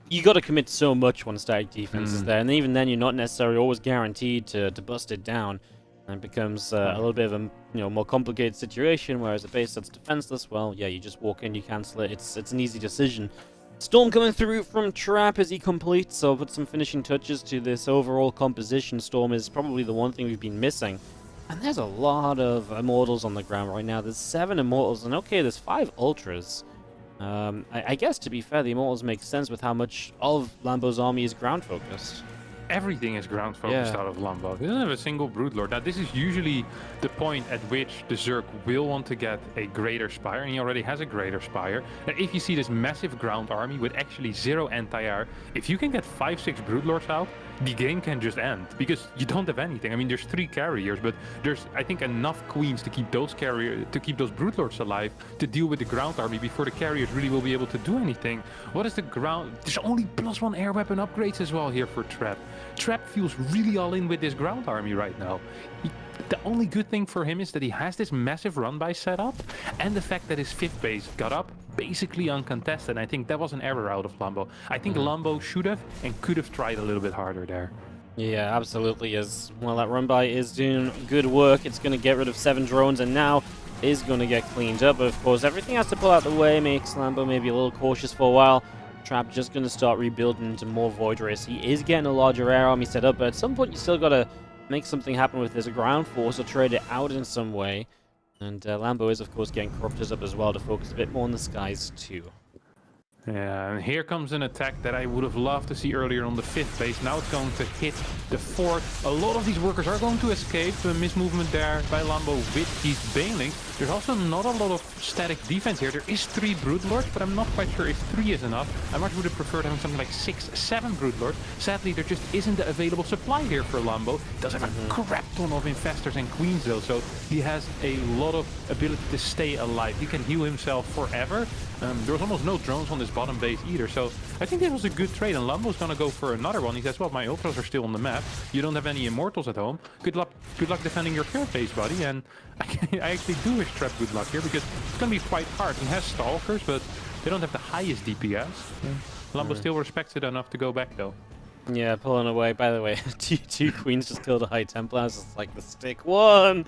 you got to commit so much when static defense is there, and even then you're not necessarily always guaranteed to bust it down, and it becomes a little bit of a more complicated situation. Whereas a base that's defenseless, well, yeah, you just walk in, you cancel it. It's an easy decision. Storm coming through from Trap as he completes, so put some finishing touches to this overall composition. Storm is probably the one thing we've been missing. And there's a lot of Immortals on the ground right now. There's 7 Immortals, and okay, there's 5 Ultras. I guess, to be fair, the Immortals make sense with how much of Lambo's army is ground-focused. Everything is ground focused out of Lambo. He doesn't have a single Broodlord. Now, this is usually the point at which the Zerg will want to get a Greater Spire, and he already has a Greater Spire. And if you see this massive ground army with actually 0 anti-air, if you can get 5-6 Broodlords out, the game can just end, because you don't have anything. I mean, there's 3 carriers, but there's, I think, enough Queens to keep those Broodlords alive to deal with the ground army before the carriers really will be able to do anything. What is the ground? There's only +1 air weapon upgrades as well here for Trap. Trap feels really all in with this ground army right now. The only good thing for him is that he has this massive run-by setup, and the fact that his 5th base got up basically uncontested. I think that was an error out of Lambo. I think Lambo should have and could have tried a little bit harder there. Yeah, absolutely. As well, that run-by is doing good work. It's going to get rid of 7 drones, and now is going to get cleaned up. Of course, everything has to pull out the way, makes Lambo maybe a little cautious for a while. Trap just going to start rebuilding into more Void Race. He is getting a larger air army set up, but at some point you still got to make something happen with his ground force or trade it out in some way. And Lambo is, of course, getting corrupted up as well to focus a bit more on the skies too. Yeah, and here comes an attack that I would have loved to see earlier on the 5th base. Now it's going to hit the 4th. A lot of these workers are going to escape. The mismovement there by Lambo with these banelings. There's also not a lot of static defense here. There is 3 Broodlords, but I'm not quite sure if 3 is enough. I much would have preferred having something like 6, 7 Broodlords. Sadly, there just isn't the available supply here for Lambo. He does have a crap ton of Infestors and Queens though, so he has a lot of ability to stay alive. He can heal himself forever. There was almost no drones on this bottom base either, so I think this was a good trade, and Lambo's gonna go for another one. He says, well, my Ultras are still on the map. You don't have any Immortals at home. Good luck defending your 3rd base, buddy. And I actually do wish Trap good luck here, because it's gonna be quite hard. He has Stalkers, but they don't have the highest DPS. Lambo still respects it enough to go back, though. Yeah, pulling away. By the way, two Queens just killed a High Templar. It's like the stick one.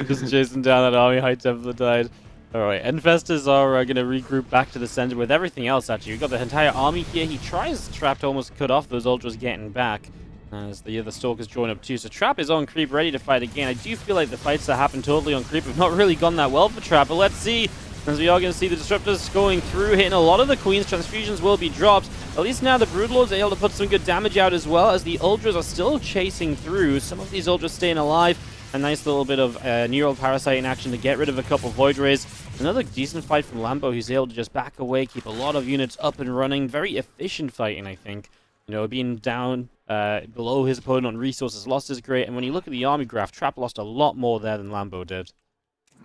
Just chasing down that army. High Templar died. Alright, Infestors are going to regroup back to the center with everything else, actually. We've got the entire army here. He tries Trap to almost cut off those Ultras getting back. as the other Stalkers join up too. So Trap is on creep, ready to fight again. I do feel like the fights that happen totally on creep have not really gone that well for Trap, but let's see, as we are going to see the Disruptors going through, hitting a lot of the Queen's. Transfusions will be dropped. At least now the Broodlords are able to put some good damage out as well, as the Ultras are still chasing through. Some of these Ultras staying alive. A nice little bit of Neural Parasite in action to get rid of a couple Void Rays. Another decent fight from Lambo, who's able to just back away, keep a lot of units up and running. Very efficient fighting, I think. You know, being down below his opponent on resources lost is great. And when you look at the army graph, Trap lost a lot more there than Lambo did.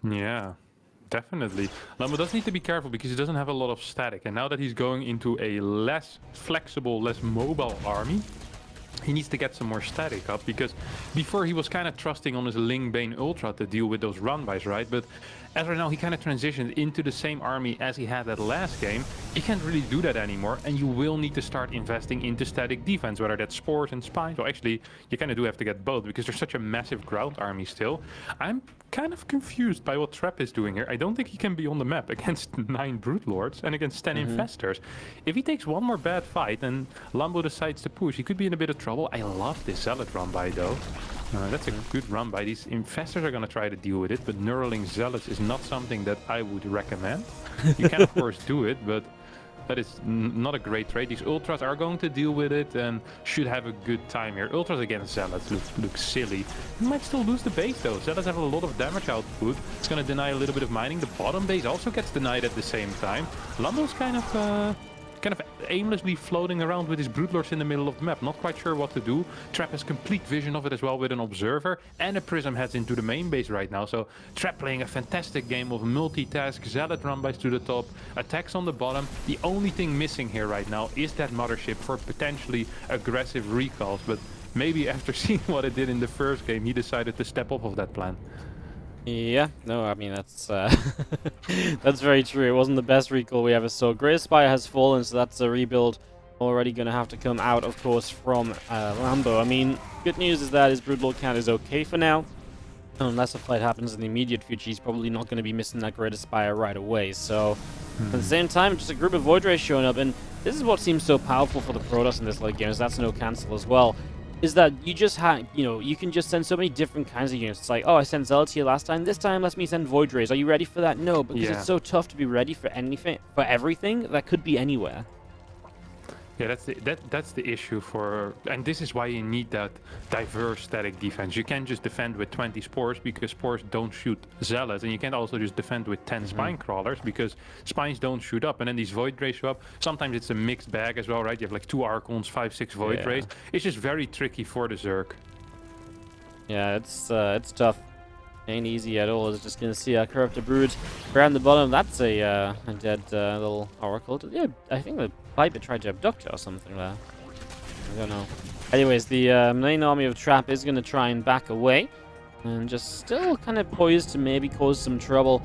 Yeah, definitely. Lambo does need to be careful because he doesn't have a lot of static. And now that he's going into a less flexible, less mobile army, he needs to get some more static up, because before he was kind of trusting on his Ling Bane Ultra to deal with those run-bys, right? But as right now, he kind of transitioned into the same army as he had that last game. You can't really do that anymore, and you will need to start investing into static defense, whether that's Spores and Spines. Well, actually, you kind of do have to get both, because there's such a massive ground army still. I'm kind of confused by what Trap is doing here. I don't think he can be on the map against 9 Broodlords and against 10 Infestors. If he takes one more bad fight and Lambo decides to push, he could be in a bit of trouble. I love this Zealot run-by, though. That's a good run by. These Infestors are going to try to deal with it, but Neuraling Zealots is not something that I would recommend. You can, of course, do it, but that is not a great trade. These Ultras are going to deal with it and should have a good time here. Ultras against Zealots look silly. You might still lose the base, though. Zealots have a lot of damage output. It's going to deny a little bit of mining. The bottom base also gets denied at the same time. Lambo's kind of aimlessly floating around with his Broodlords in the middle of the map. Not quite sure what to do. Trap has complete vision of it as well with an Observer, and a Prism heads into the main base right now. So Trap playing a fantastic game of multitask, Zealot run-bys to the top, attacks on the bottom. The only thing missing here right now is that Mothership for potentially aggressive recalls, but maybe after seeing what it did in the first game, he decided to step off of that plan. Yeah, no, I mean, that's that's very true. It wasn't the best recall we ever saw. Grey Spire has fallen, so that's a rebuild already going to have to come out, of course, from Lambo. I mean, good news is that his Broodlord count is okay for now. Unless a fight happens in the immediate future, he's probably not going to be missing that Greater Spire right away. So, at the same time, just a group of Void Rays showing up, and this is what seems so powerful for the Protoss in this late game, is that's no cancel as well. Is that you just have, you know, you can just send so many different kinds of units. It's like, oh, I sent Zealots here last time. This time, let me send Void Rays. Are you ready for that? No, because it's so tough to be ready for anything, for everything that could be anywhere. Yeah, that's the issue for, and this is why you need that diverse static defense. You can't just defend with 20 Spores because Spores don't shoot Zealots, and you can't also just defend with 10 Spine Crawlers because Spines don't shoot up, and then these Void Rays show up. Sometimes it's a mixed bag as well, right? You have like 2 Archons, 5, 6 Void Rays. It's just very tricky for the Zerg. Yeah, it's tough. Ain't easy at all. It's just gonna see a Corrupted Brood around the bottom. That's a dead little Oracle. Yeah, I think the Viper tried to abduct her or something there. I don't know. Anyways, the main army of Trap is gonna try and back away, and just still kind of poised to maybe cause some trouble.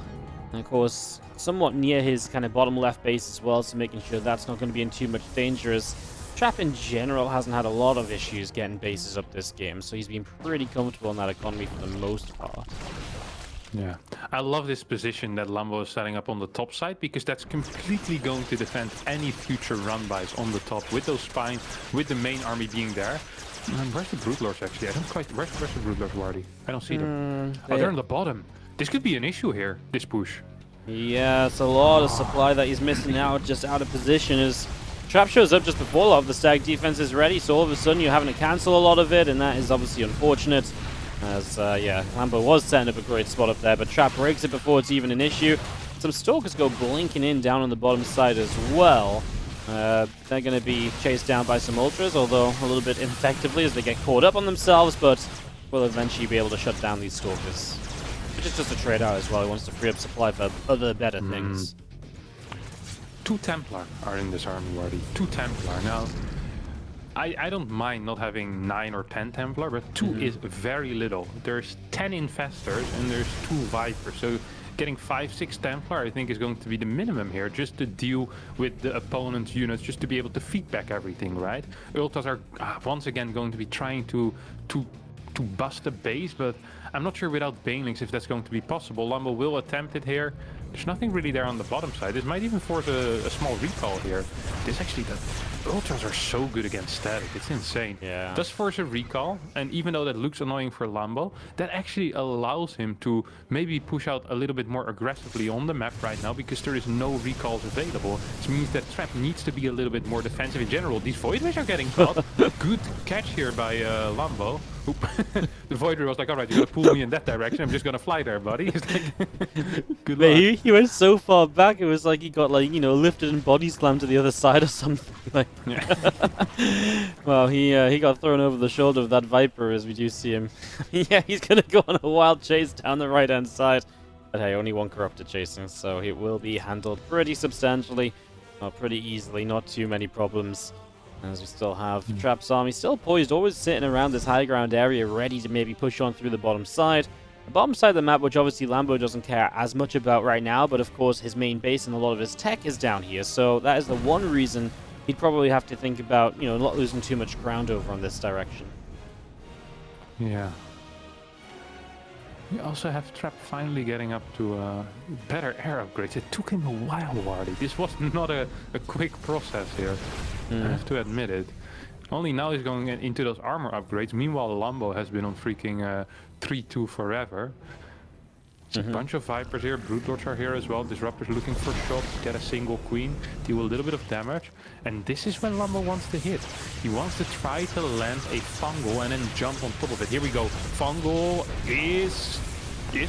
And of course, somewhat near his kind of bottom left base as well, so making sure that's not going to be in too much danger. As Trap in general hasn't had a lot of issues getting bases up this game, so he's been pretty comfortable in that economy for the most part. Yeah, I love this position that Lambo is setting up on the top side, because that's completely going to defend any future run-bys on the top with those spines, with the main army being there. Where's the Broodlords actually? I don't quite... Where's the Broodlords, Wardy? I don't see them. Oh, they're on the bottom. This could be an issue here, this push. Yeah, it's a lot of supply that he's missing out, just out of position. As Trap shows up just before a lot of the stack defense is ready, so all of a sudden you're having to cancel a lot of it, and that is obviously unfortunate. As, yeah, Lambo was setting up a great spot up there, but Trap breaks it before it's even an issue. Some Stalkers go blinking in down on the bottom side as well. They're going to be chased down by some Ultras, although a little bit ineffectively as they get caught up on themselves, but will eventually be able to shut down these Stalkers. Which is just a trade out as well. He wants to free up supply for other better things. 2 Templar are in this army, Wardy. 2 Templar. Now, I don't mind not having 9 or 10 Templar, but 2 is very little. There's 10 Infestors and there's 2 Vipers. So getting 5, 6 Templar, I think, is going to be the minimum here, just to deal with the opponent's units, just to be able to feedback everything, right? Ultras are once again going to be trying to to bust the base, but I'm not sure without banelings if that's going to be possible. Lambo will attempt it here. There's nothing really there on the bottom side. This might even force a small recall here. This actually, the Ultras are so good against static. It's insane. Yeah. Does force a recall, and even though that looks annoying for Lambo, that actually allows him to maybe push out a little bit more aggressively on the map right now because there is no recalls available. Which means that Trap needs to be a little bit more defensive in general. These Void Rays are getting caught. Good catch here by Lambo. The Void Ray was like, alright, you're gonna pull me in that direction. I'm just gonna fly there, buddy. It's like, good luck. He went so far back, it was like he got, like, you know, lifted and body slammed to the other side or something. Like, Yeah. well, he got thrown over the shoulder of that Viper as we do see him. Yeah, he's gonna go on a wild chase down the right-hand side. But hey, only one Corruptor chasing, so it will be handled pretty substantially, pretty easily, not too many problems. As we still have Trap's army still poised, always sitting around this high ground area, ready to maybe push on through the bottom side. The bottom side of the map, which obviously Lambo doesn't care as much about right now, but of course his main base and a lot of his tech is down here, so that is the one reason he'd probably have to think about, you know, not losing too much ground over on this direction. Yeah. We also have Trap finally getting up to better air upgrades. It took him a while, Wardy. This was not a quick process here. I have to admit it. Only now he's going into those armor upgrades. Meanwhile, Lambo has been on freaking 3-2 forever. There's a bunch of Vipers here. Brute Lords are here as well. Disruptors looking for shots. Get a single Queen. Deal a little bit of damage. And this is when Lambo wants to hit. He wants to try to land a Fungal and then jump on top of it. Here we go. Fungal is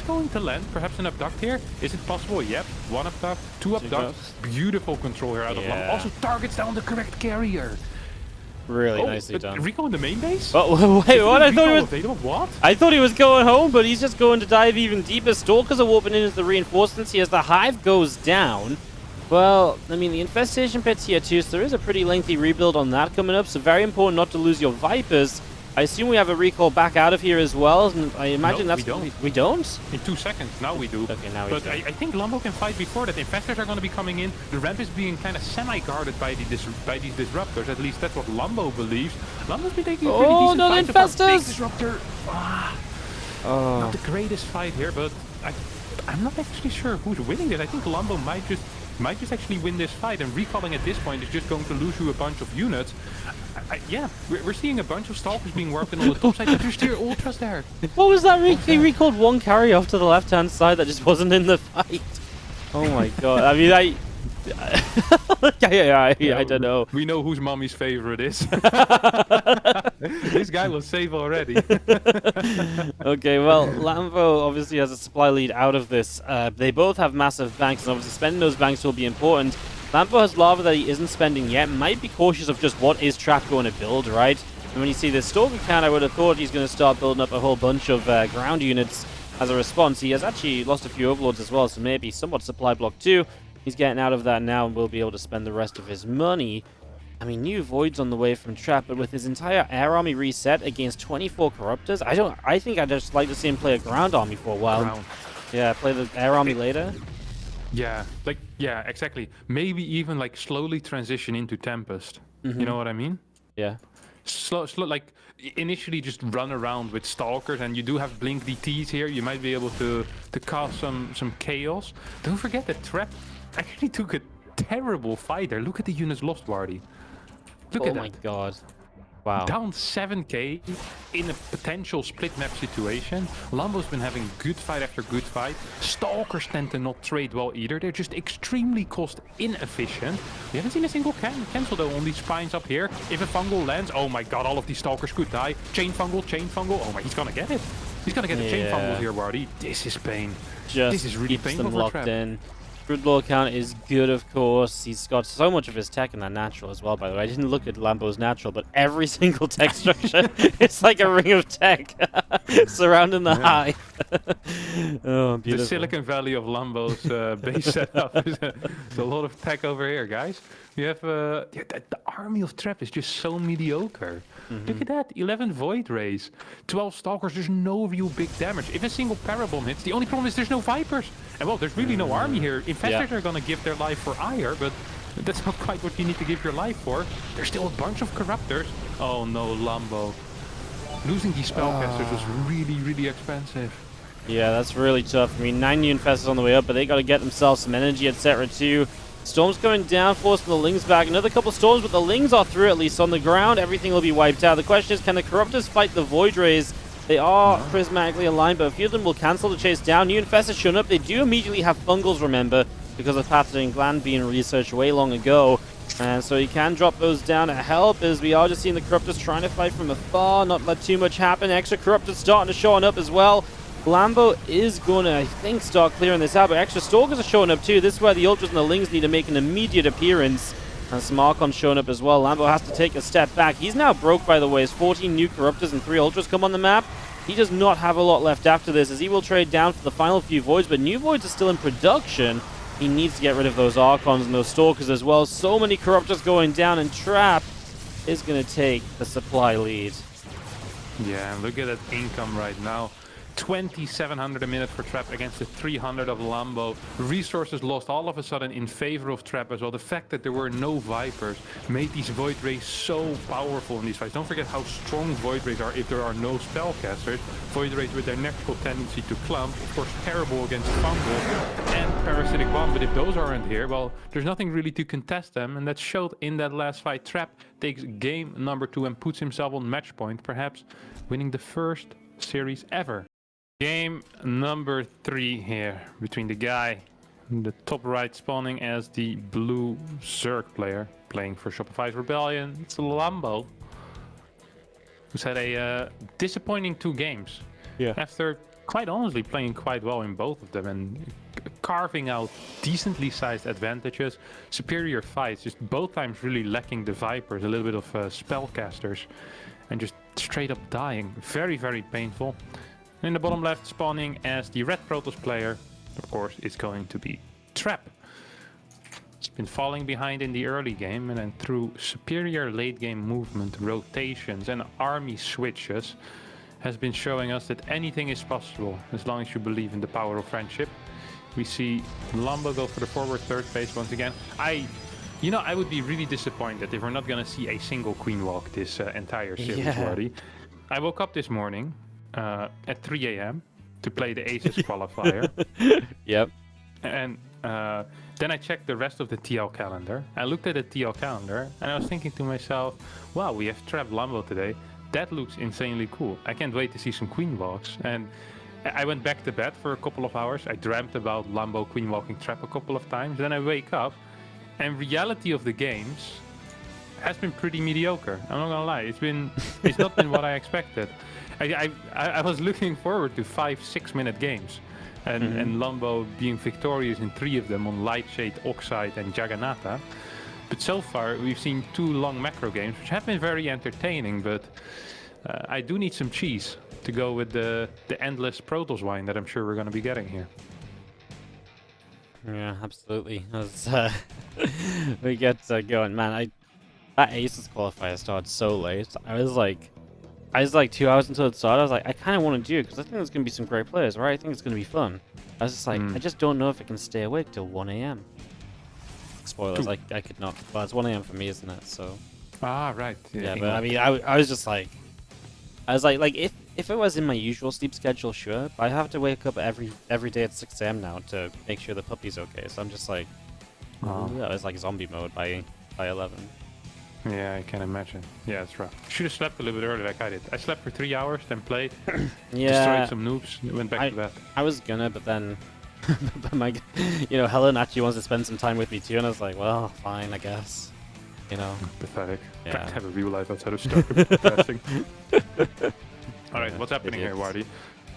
going to land. Perhaps an abduct here. Is it possible? Yep. One abduct. Two abducts. Beautiful control here out of Lambo. Also targets down the correct carrier. Really nicely done. Recall in the main base? Oh, wait, what? I thought he was... What? I thought he was going home, but he's just going to dive even deeper. Stalkers are warping in as the reinforcements here as the Hive goes down. Well, I mean, the Infestation Pit's here too, so there is a pretty lengthy rebuild on that coming up, so very important not to lose your Vipers. I assume we have a recall back out of here as well, and I imagine that's... We don't? In 2 seconds, now we do. Okay, now we do. But I think Lambo can fight before that. Infestors are going to be coming in. The ramp is being kind of semi-guarded by these disruptors. At least that's what Lambo believes. Lambo's been taking a pretty decent no, fight the so far. Infestors! Big disruptor. Not the greatest fight here, but I'm not actually sure who's winning this. I think Lambo might just actually win this fight, and recalling at this point is just going to lose you a bunch of units. Yeah, we're seeing a bunch of Stalkers being warped in on the top side, but there's still Ultras there. What was that? He recalled one carry off to the left-hand side that just wasn't in the fight. Oh my god. I mean, I don't know. We know whose mommy's favorite is. This guy will save already. Okay, well, Lambo obviously has a supply lead out of this. They both have massive banks, and obviously spending those banks will be important. Lambo has lava that he isn't spending yet. Might be cautious of just what is Trap going to build, right? And when you see this Stalker count, I would have thought he's going to start building up a whole bunch of ground units as a response. He has actually lost a few Overlords as well, so maybe somewhat supply block too. He's getting out of that now and will be able to spend the rest of his money. I mean, new Voids on the way from Trap, but with his entire air army reset against 24 Corruptors, I think I'd just like to see him play a ground army for a while. Yeah, play the air army later. Yeah, exactly. Maybe even like slowly transition into Tempest. You know what I mean? Yeah. Slow, like initially just run around with Stalkers, and you do have Blink DTs here. You might be able to cause some chaos. Don't forget that Trap actually took a terrible fight there. Look at the units lost, Wardy. Look at that. Oh my god. Wow. Down 7k in a potential split map situation. Lambo's been having good fight after good fight. Stalkers tend to not trade well either. They're just extremely cost inefficient. We haven't seen a single cancel though on these spines up here. If a Fungal lands, oh my god, all of these Stalkers could die. Chain Fungal. Oh my, he's gonna get it. He's gonna get the Chain Fungals here, Wardy. This is pain. This is really painful for Trap. Broodlord count is good, of course. He's got so much of his tech in that natural as well, by the way. I didn't look at Lambo's natural, but every single tech structure, it's like a ring of tech surrounding the hive. Oh, beautiful. The Silicon Valley of Lambo's base setup is a lot of tech over here, guys. We have the army of Trap is just so mediocre. Look at that, 11 Void Rays, 12 Stalkers, there's no real big damage. If a single Parabomb hits, the only problem is there's no Vipers. And well, there's really no army here. Infestors are gonna give their life for Ire, but that's not quite what you need to give your life for. There's still a bunch of Corruptors. Oh no, Lambo. losing these spellcasters was really, really expensive. Yeah, that's really tough. I mean, 9 new infestors on the way up, but they got to get themselves some energy, etc. too. Storm's going down, forcing the Lings back. Another couple storms, but the Lings are through at least on the ground. Everything will be wiped out. The question is, can the Corruptors fight the Void Rays? They are prismatically aligned, but a few of them will cancel the chase down. New infestors shown up. They do immediately have fungals, remember, because of pathogen gland being researched way long ago. And so you can drop those down to help, as we are just seeing the Corruptors trying to fight from afar, not let too much happen. Extra Corruptors starting to show up as well. Lambo is going to, I think, start clearing this out, but extra Stalkers are showing up too. This is where the Ultras and the Lings need to make an immediate appearance. And some Archons showing up as well. Lambo has to take a step back. He's now broke, by the way, as 14 new Corruptors and 3 Ultras come on the map. He does not have a lot left after this, as he will trade down for the final few Voids, but new Voids are still in production. He needs to get rid of those Archons and those Stalkers as well. So many Corruptors going down, and Trap is going to take the supply lead. Yeah, and look at that income right now. 2,700 a minute for Trap against the 300 of Lambo. Resources lost all of a sudden in favor of Trap as well. The fact that there were no Vipers made these Void Rays so powerful in these fights. Don't forget how strong Void Rays are if there are no spellcasters. Void Rays with their natural tendency to clump, of course terrible against Fungal and Parasitic Bomb, but if those aren't here, well, there's nothing really to contest them, and that showed in that last fight. Trap takes game number 2 and puts himself on match point, perhaps winning the first series ever. Game number 3 here between the guy in the top right spawning as the blue Zerg player playing for Shopify's Rebellion. It's Lambo, who's had a disappointing 2 games. Yeah. After quite honestly playing quite well in both of them and carving out decently sized advantages, superior fights, just both times really lacking the Vipers, a little bit of spellcasters, and just straight up dying. Very, very painful. In the bottom left, spawning as the red Protoss player, of course, is going to be Trap. It's been falling behind in the early game, and then through superior late game movement, rotations, and army switches, has been showing us that anything is possible as long as you believe in the power of friendship. We see Lambo go for the forward third phase once again. I would be really disappointed if we're not going to see a single Queen Walk this entire series already. I woke up this morning at 3 a.m. to play the Aces qualifier. Yep. And then I checked the rest of the TL calendar. I looked at the TL calendar and I was thinking to myself, wow, we have Trap Lambo today. That looks insanely cool. I can't wait to see some Queen Walks. And I went back to bed for a couple of hours. I dreamt about Lambo Queen Walking Trap a couple of times. Then I wake up and reality of the games has been pretty mediocre. I'm not gonna lie. It's not been what I expected. I was looking forward to 5-6 minute games, and Lambo being victorious in 3 of them on Lightshade, Oxide, and Jagannatha. But so far we've seen 2 long macro games, which have been very entertaining. But I do need some cheese to go with the endless Protoss wine that I'm sure we're going to be getting here. Yeah, absolutely. As we get going, man, that Aces qualifier started so late. I was like 2 hours until it started. I was like, I kind of want to do it because I think there's going to be some great players, right? I think it's going to be fun. I was just like, I just don't know if I can stay awake till 1 a.m. Spoilers, I could not. Well, it's 1 a.m. for me, isn't it? So. Ah, right. Yeah, but I mean, I was just like, if it was in my usual sleep schedule, sure. But I have to wake up every day at 6 a.m. now to make sure the puppy's okay. So I'm just like, yeah, it's like zombie mode by 11. Yeah, I can imagine. Yeah, it's rough. Should have slept a little bit earlier like I did. I slept for 3 hours, then played, destroyed some noobs, went back to bed. I was gonna, but then, Helen actually wants to spend some time with me too, and I was like, well, fine, I guess. Pathetic. Yeah. Back to have a real life outside of StarCraft. Depressing. Alright, what's happening here, Wardy?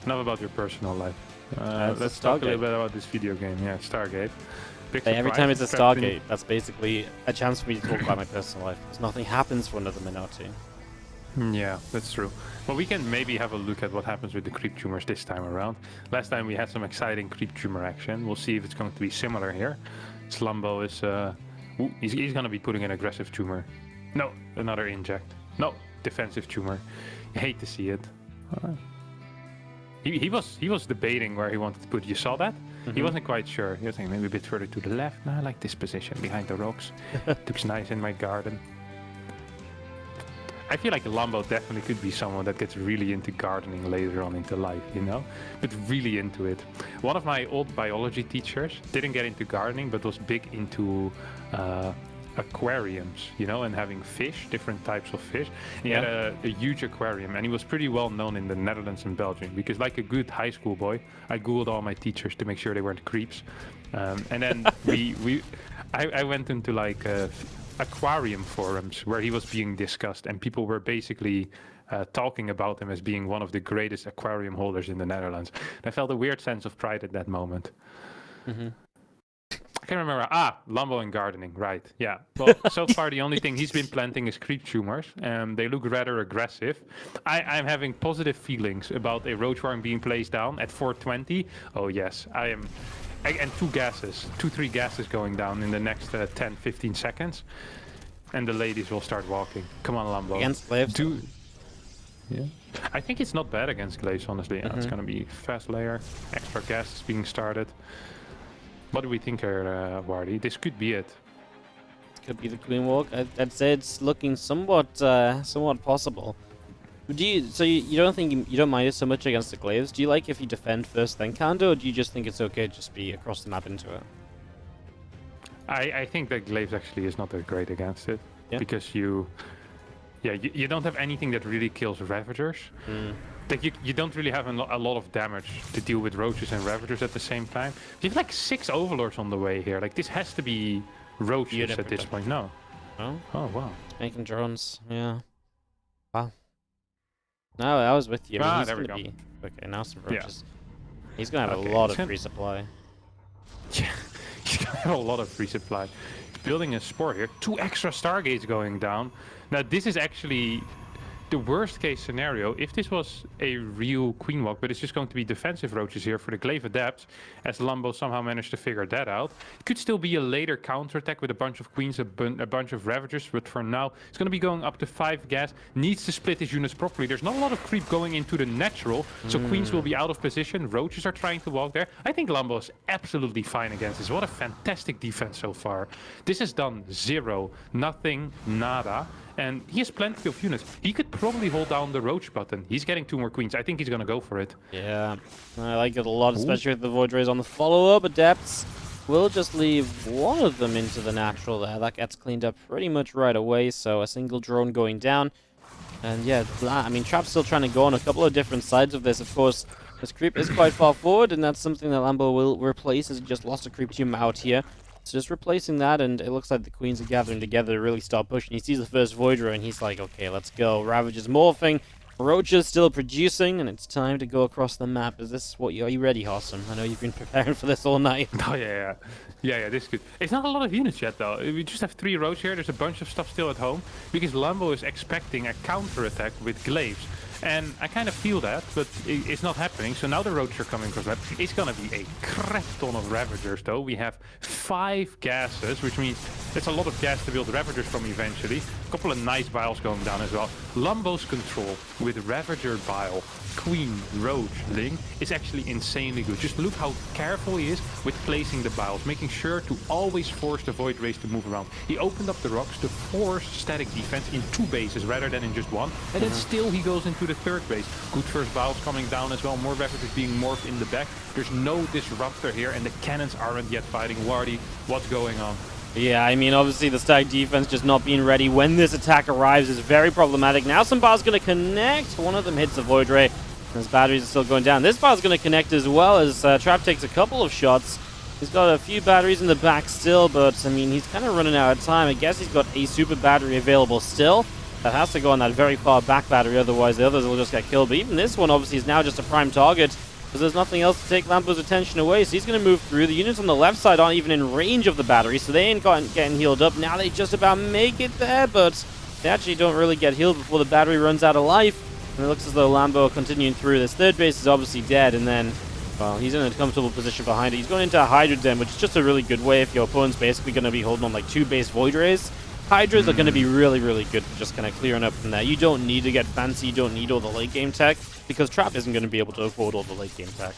Enough about your personal life. Let's talk a little bit about this video game. Yeah, Stargate. Every time it's a Stargate, that's basically a chance for me to talk about my personal life, because nothing happens for another minute or 2. Yeah, that's true. Well, we can maybe have a look at what happens with the creep tumors this time around. Last time we had some exciting creep tumor action. We'll see if it's going to be similar here. Slumbo is... he's going to be putting an aggressive tumor. No, another inject. No, defensive tumor. You hate to see it. He was debating where he wanted to put. You saw that? He wasn't quite sure. He was thinking maybe a bit further to the left. No, I like this position behind the rocks. Looks nice in my garden. I feel like Lambo definitely could be someone that gets really into gardening later on into life, you know? But really into it. One of my old biology teachers didn't get into gardening, but was big into aquariums, you know, and having fish, different types of fish. He had a huge aquarium, and he was pretty well known in the Netherlands and Belgium, because like a good high school boy, I Googled all my teachers to make sure they weren't creeps. And then I went into like aquarium forums where he was being discussed, and people were basically talking about him as being one of the greatest aquarium holders in the Netherlands. And I felt a weird sense of pride at that moment. I can't remember. Lambo and gardening, right? Yeah. Well, so far the only thing he's been planting is creep tumors, and they look rather aggressive. I'm having positive feelings about a roach worm being placed down at 420. Oh yes, I am. And 3 gases going down in the next 10, 15 seconds. And the ladies will start walking. Come on, Lambo. Against Glaives? Yeah. I think it's not bad against Glaives, honestly. It's going to be fast layer, extra gas being started. What do we think here, Wardy? This could be it. Could be the Queen Walk. I'd say it's looking somewhat possible. So you don't think you don't mind it so much against the Glaives? Do you like if you defend first then counter, or do you just think it's okay to just be across the map into it? I think that Glaives actually is not that great against it, because you don't have anything that really kills Ravagers. Like you don't really have a lot of damage to deal with Roaches and Ravagers at the same time. You have like 6 Overlords on the way here. Like this has to be Roaches at this point. No. Oh? Oh wow. Making drones, yeah. Wow. No, I was with you. I mean, he's there we gonna go. be... Okay, now some Roaches. Yeah. He's gonna have a lot of free supply. Yeah, he's gonna have a lot of free supply. He's building a spore here. 2 extra Stargates going down. Now this is actually the worst case scenario. If this was a real Queen Walk, but it's just going to be defensive Roaches here for the Glaive Adepts, as Lambo somehow managed to figure that out. It could still be a later counterattack with a bunch of Queens, a bunch of Ravagers, but for now, it's going to be going up to 5 gas. Needs to split his units properly. There's not a lot of creep going into the natural, so Queens will be out of position. Roaches are trying to walk there. I think Lambo is absolutely fine against this. What a fantastic defense so far. This has done 0, nothing, nada. And he has plenty of units. He could probably hold down the Roach button. He's getting 2 more Queens. I think he's going to go for it. Yeah, I like it a lot, especially with the Void Rays on the follow-up. Adepts will just leave one of them into the natural there. That gets cleaned up pretty much right away, so a single drone going down. And yeah, I mean, Trap's still trying to go on a couple of different sides of this. Of course, this creep is quite far forward, and that's something that Lambo will replace, as he just lost a creep team out here. So just replacing that, and it looks like the Queens are gathering together to really start pushing. He sees the first Void Ray, and he's like, okay, let's go. Ravage is morphing. Roaches still producing, and it's time to go across the map. Is this what are you ready, Hossam? I know you've been preparing for this all night. Oh, yeah, this is good. It's not a lot of units yet, though. We just have 3 Roach here. There's a bunch of stuff still at home, because Lambo is expecting a counterattack with Glaives. And I kind of feel that, but it's not happening. So now the Roaches are coming across that. It's going to be a crap ton of Ravagers, though. We have 5 gases, which means it's a lot of gas to build Ravagers from eventually. A couple of nice Biles going down as well. Lambo's control with Ravager Bile, Queen, Roach, Ling is actually insanely good. Just look how careful he is with placing the Biles, making sure to always force the Void Rays to move around. He opened up the rocks to force static defense in 2 bases rather than in just 1. And then still he goes into the 3rd base. Good first Biles coming down as well. More Ravagers being morphed in the back. There's no Disruptor here, and the cannons aren't yet fighting. Wardy, what's going on? Yeah, I mean, obviously the static defense just not being ready when this attack arrives is very problematic. Now some bars going to connect. One of them hits the Void Ray. His batteries are still going down. This bar's going to connect as well, as Trap takes a couple of shots. He's got a few batteries in the back still, but I mean, he's kind of running out of time. I guess he's got a super battery available still. That has to go on that very far back battery, otherwise the others will just get killed. But even this one obviously is now just a prime target, because there's nothing else to take Lambo's attention away. So he's going to move through. The units on the left side aren't even in range of the battery, so they ain't getting healed up. Now they just about make it there, but they actually don't really get healed before the battery runs out of life. And it looks as though Lambo continuing through. This 3rd base is obviously dead, and then, well, he's in a comfortable position behind it. He's going into a Hydra Den, which is just a really good way if your opponent's basically going to be holding on like 2 base Void Rays. Hydras are going to be really, really good for just kind of clearing up from there. You don't need to get fancy, you don't need all the late game tech, because Trap isn't going to be able to afford all the late game tech.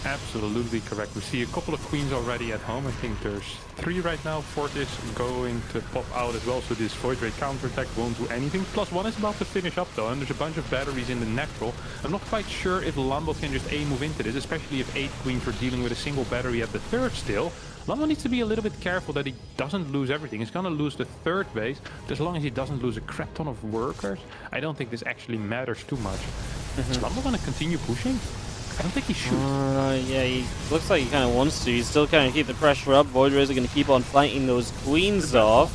Absolutely correct. We see a couple of queens already at home. I think there's 3 right now. 4th is going to pop out as well, so this Void Ray counterattack won't do anything. +1 is about to finish up though, and there's a bunch of batteries in the natural. I'm not quite sure if Lambo can just move into this, especially if 8 queens are dealing with a single battery at the 3rd still. Lambo needs to be a little bit careful that he doesn't lose everything. He's gonna lose the 3rd base, but as long as he doesn't lose a crap ton of workers, I don't think this actually matters too much. Is Lambo gonna continue pushing? I don't think he should. Yeah, he looks like he kind of wants to. He's still kind of keep the pressure up. Void Rays are going to keep on fighting those queens off.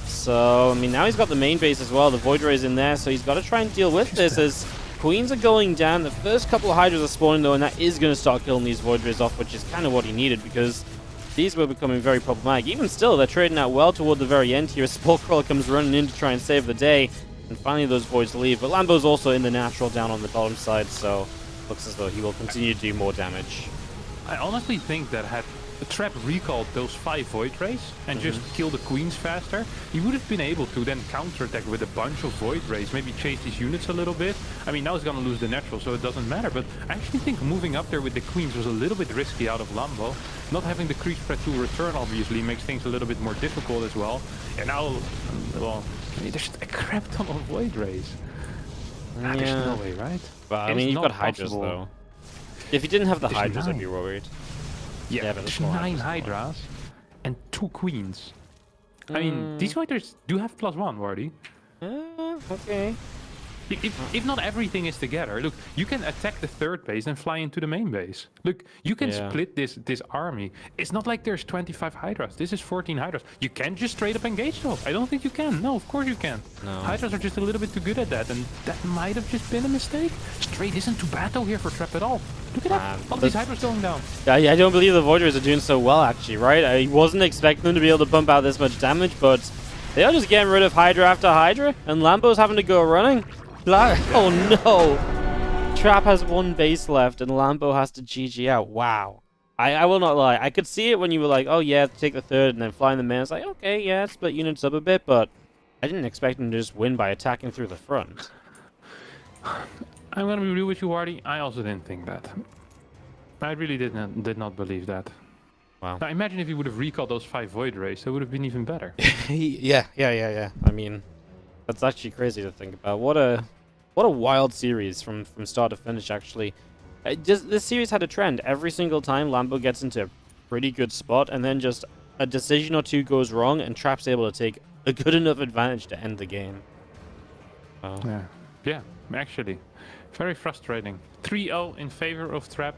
So, I mean, now he's got the main base as well. The Void Rays in there, so he's got to try and deal with this as queens are going down. The first couple of Hydras are spawning, though, and that is going to start killing these Void Rays off, which is kind of what he needed because these were becoming very problematic. Even still, they're trading out well toward the very end here. Spore Crawler comes running in to try and save the day, and finally those Voids leave. But Lambo's also in the natural down on the bottom side, so looks as though he will continue to do more damage. I honestly think that had the Trap recalled those 5 Void Rays and just killed the queens faster, he would have been able to then counterattack with a bunch of Void Rays, maybe chase these units a little bit. I mean, now he's gonna lose the natural, so it doesn't matter, but I actually think moving up there with the queens was a little bit risky out of Lambo. Not having the creep spread to return obviously makes things a little bit more difficult as well. And now, well, there's a crap ton of Void Rays. Yeah. There's no way, right? But, I mean, you've got Hydras, though. If you didn't have the There's Hydras, I'd 9. be worried. Yeah, but there's more 9 Hydras. Hydras and 2 queens. I mean, these fighters do have +1, Wardy. Okay. If not everything is together, look, you can attack the 3rd base and fly into the main base. Look, you can split this army. It's not like there's 25 Hydras. This is 14 Hydras. You can just straight up engage those. I don't think you can. No, of course you can. No. Hydras are just a little bit too good at that, and that might have just been a mistake. Straight isn't too bad though here for Trap at all. Look at that. All these Hydras going down. I don't believe the Void Rays are doing so well, actually, right? I wasn't expecting them to be able to pump out this much damage, but they are just getting rid of Hydra after Hydra, and Lambo's having to go running. Oh no! Trap has 1 base left, and Lambo has to GG out. Wow. I will not lie. I could see it when you were like, oh yeah, take the 3rd and then fly in the main. It's like, okay, yeah, split units up a bit, but I didn't expect him to just win by attacking through the front. I'm gonna be real with you, Wardy. I also didn't think that. I really did not believe that. Wow. Now imagine if he would have recalled those 5 Void Rays. That would have been even better. Yeah. I mean, that's actually crazy to think about. What a wild series from start to finish, actually. This series had a trend. Every single time Lambo gets into a pretty good spot, and then just a decision or two goes wrong, and Trap's able to take a good enough advantage to end the game. Yeah, actually. Very frustrating. 3-0 in favor of Trap.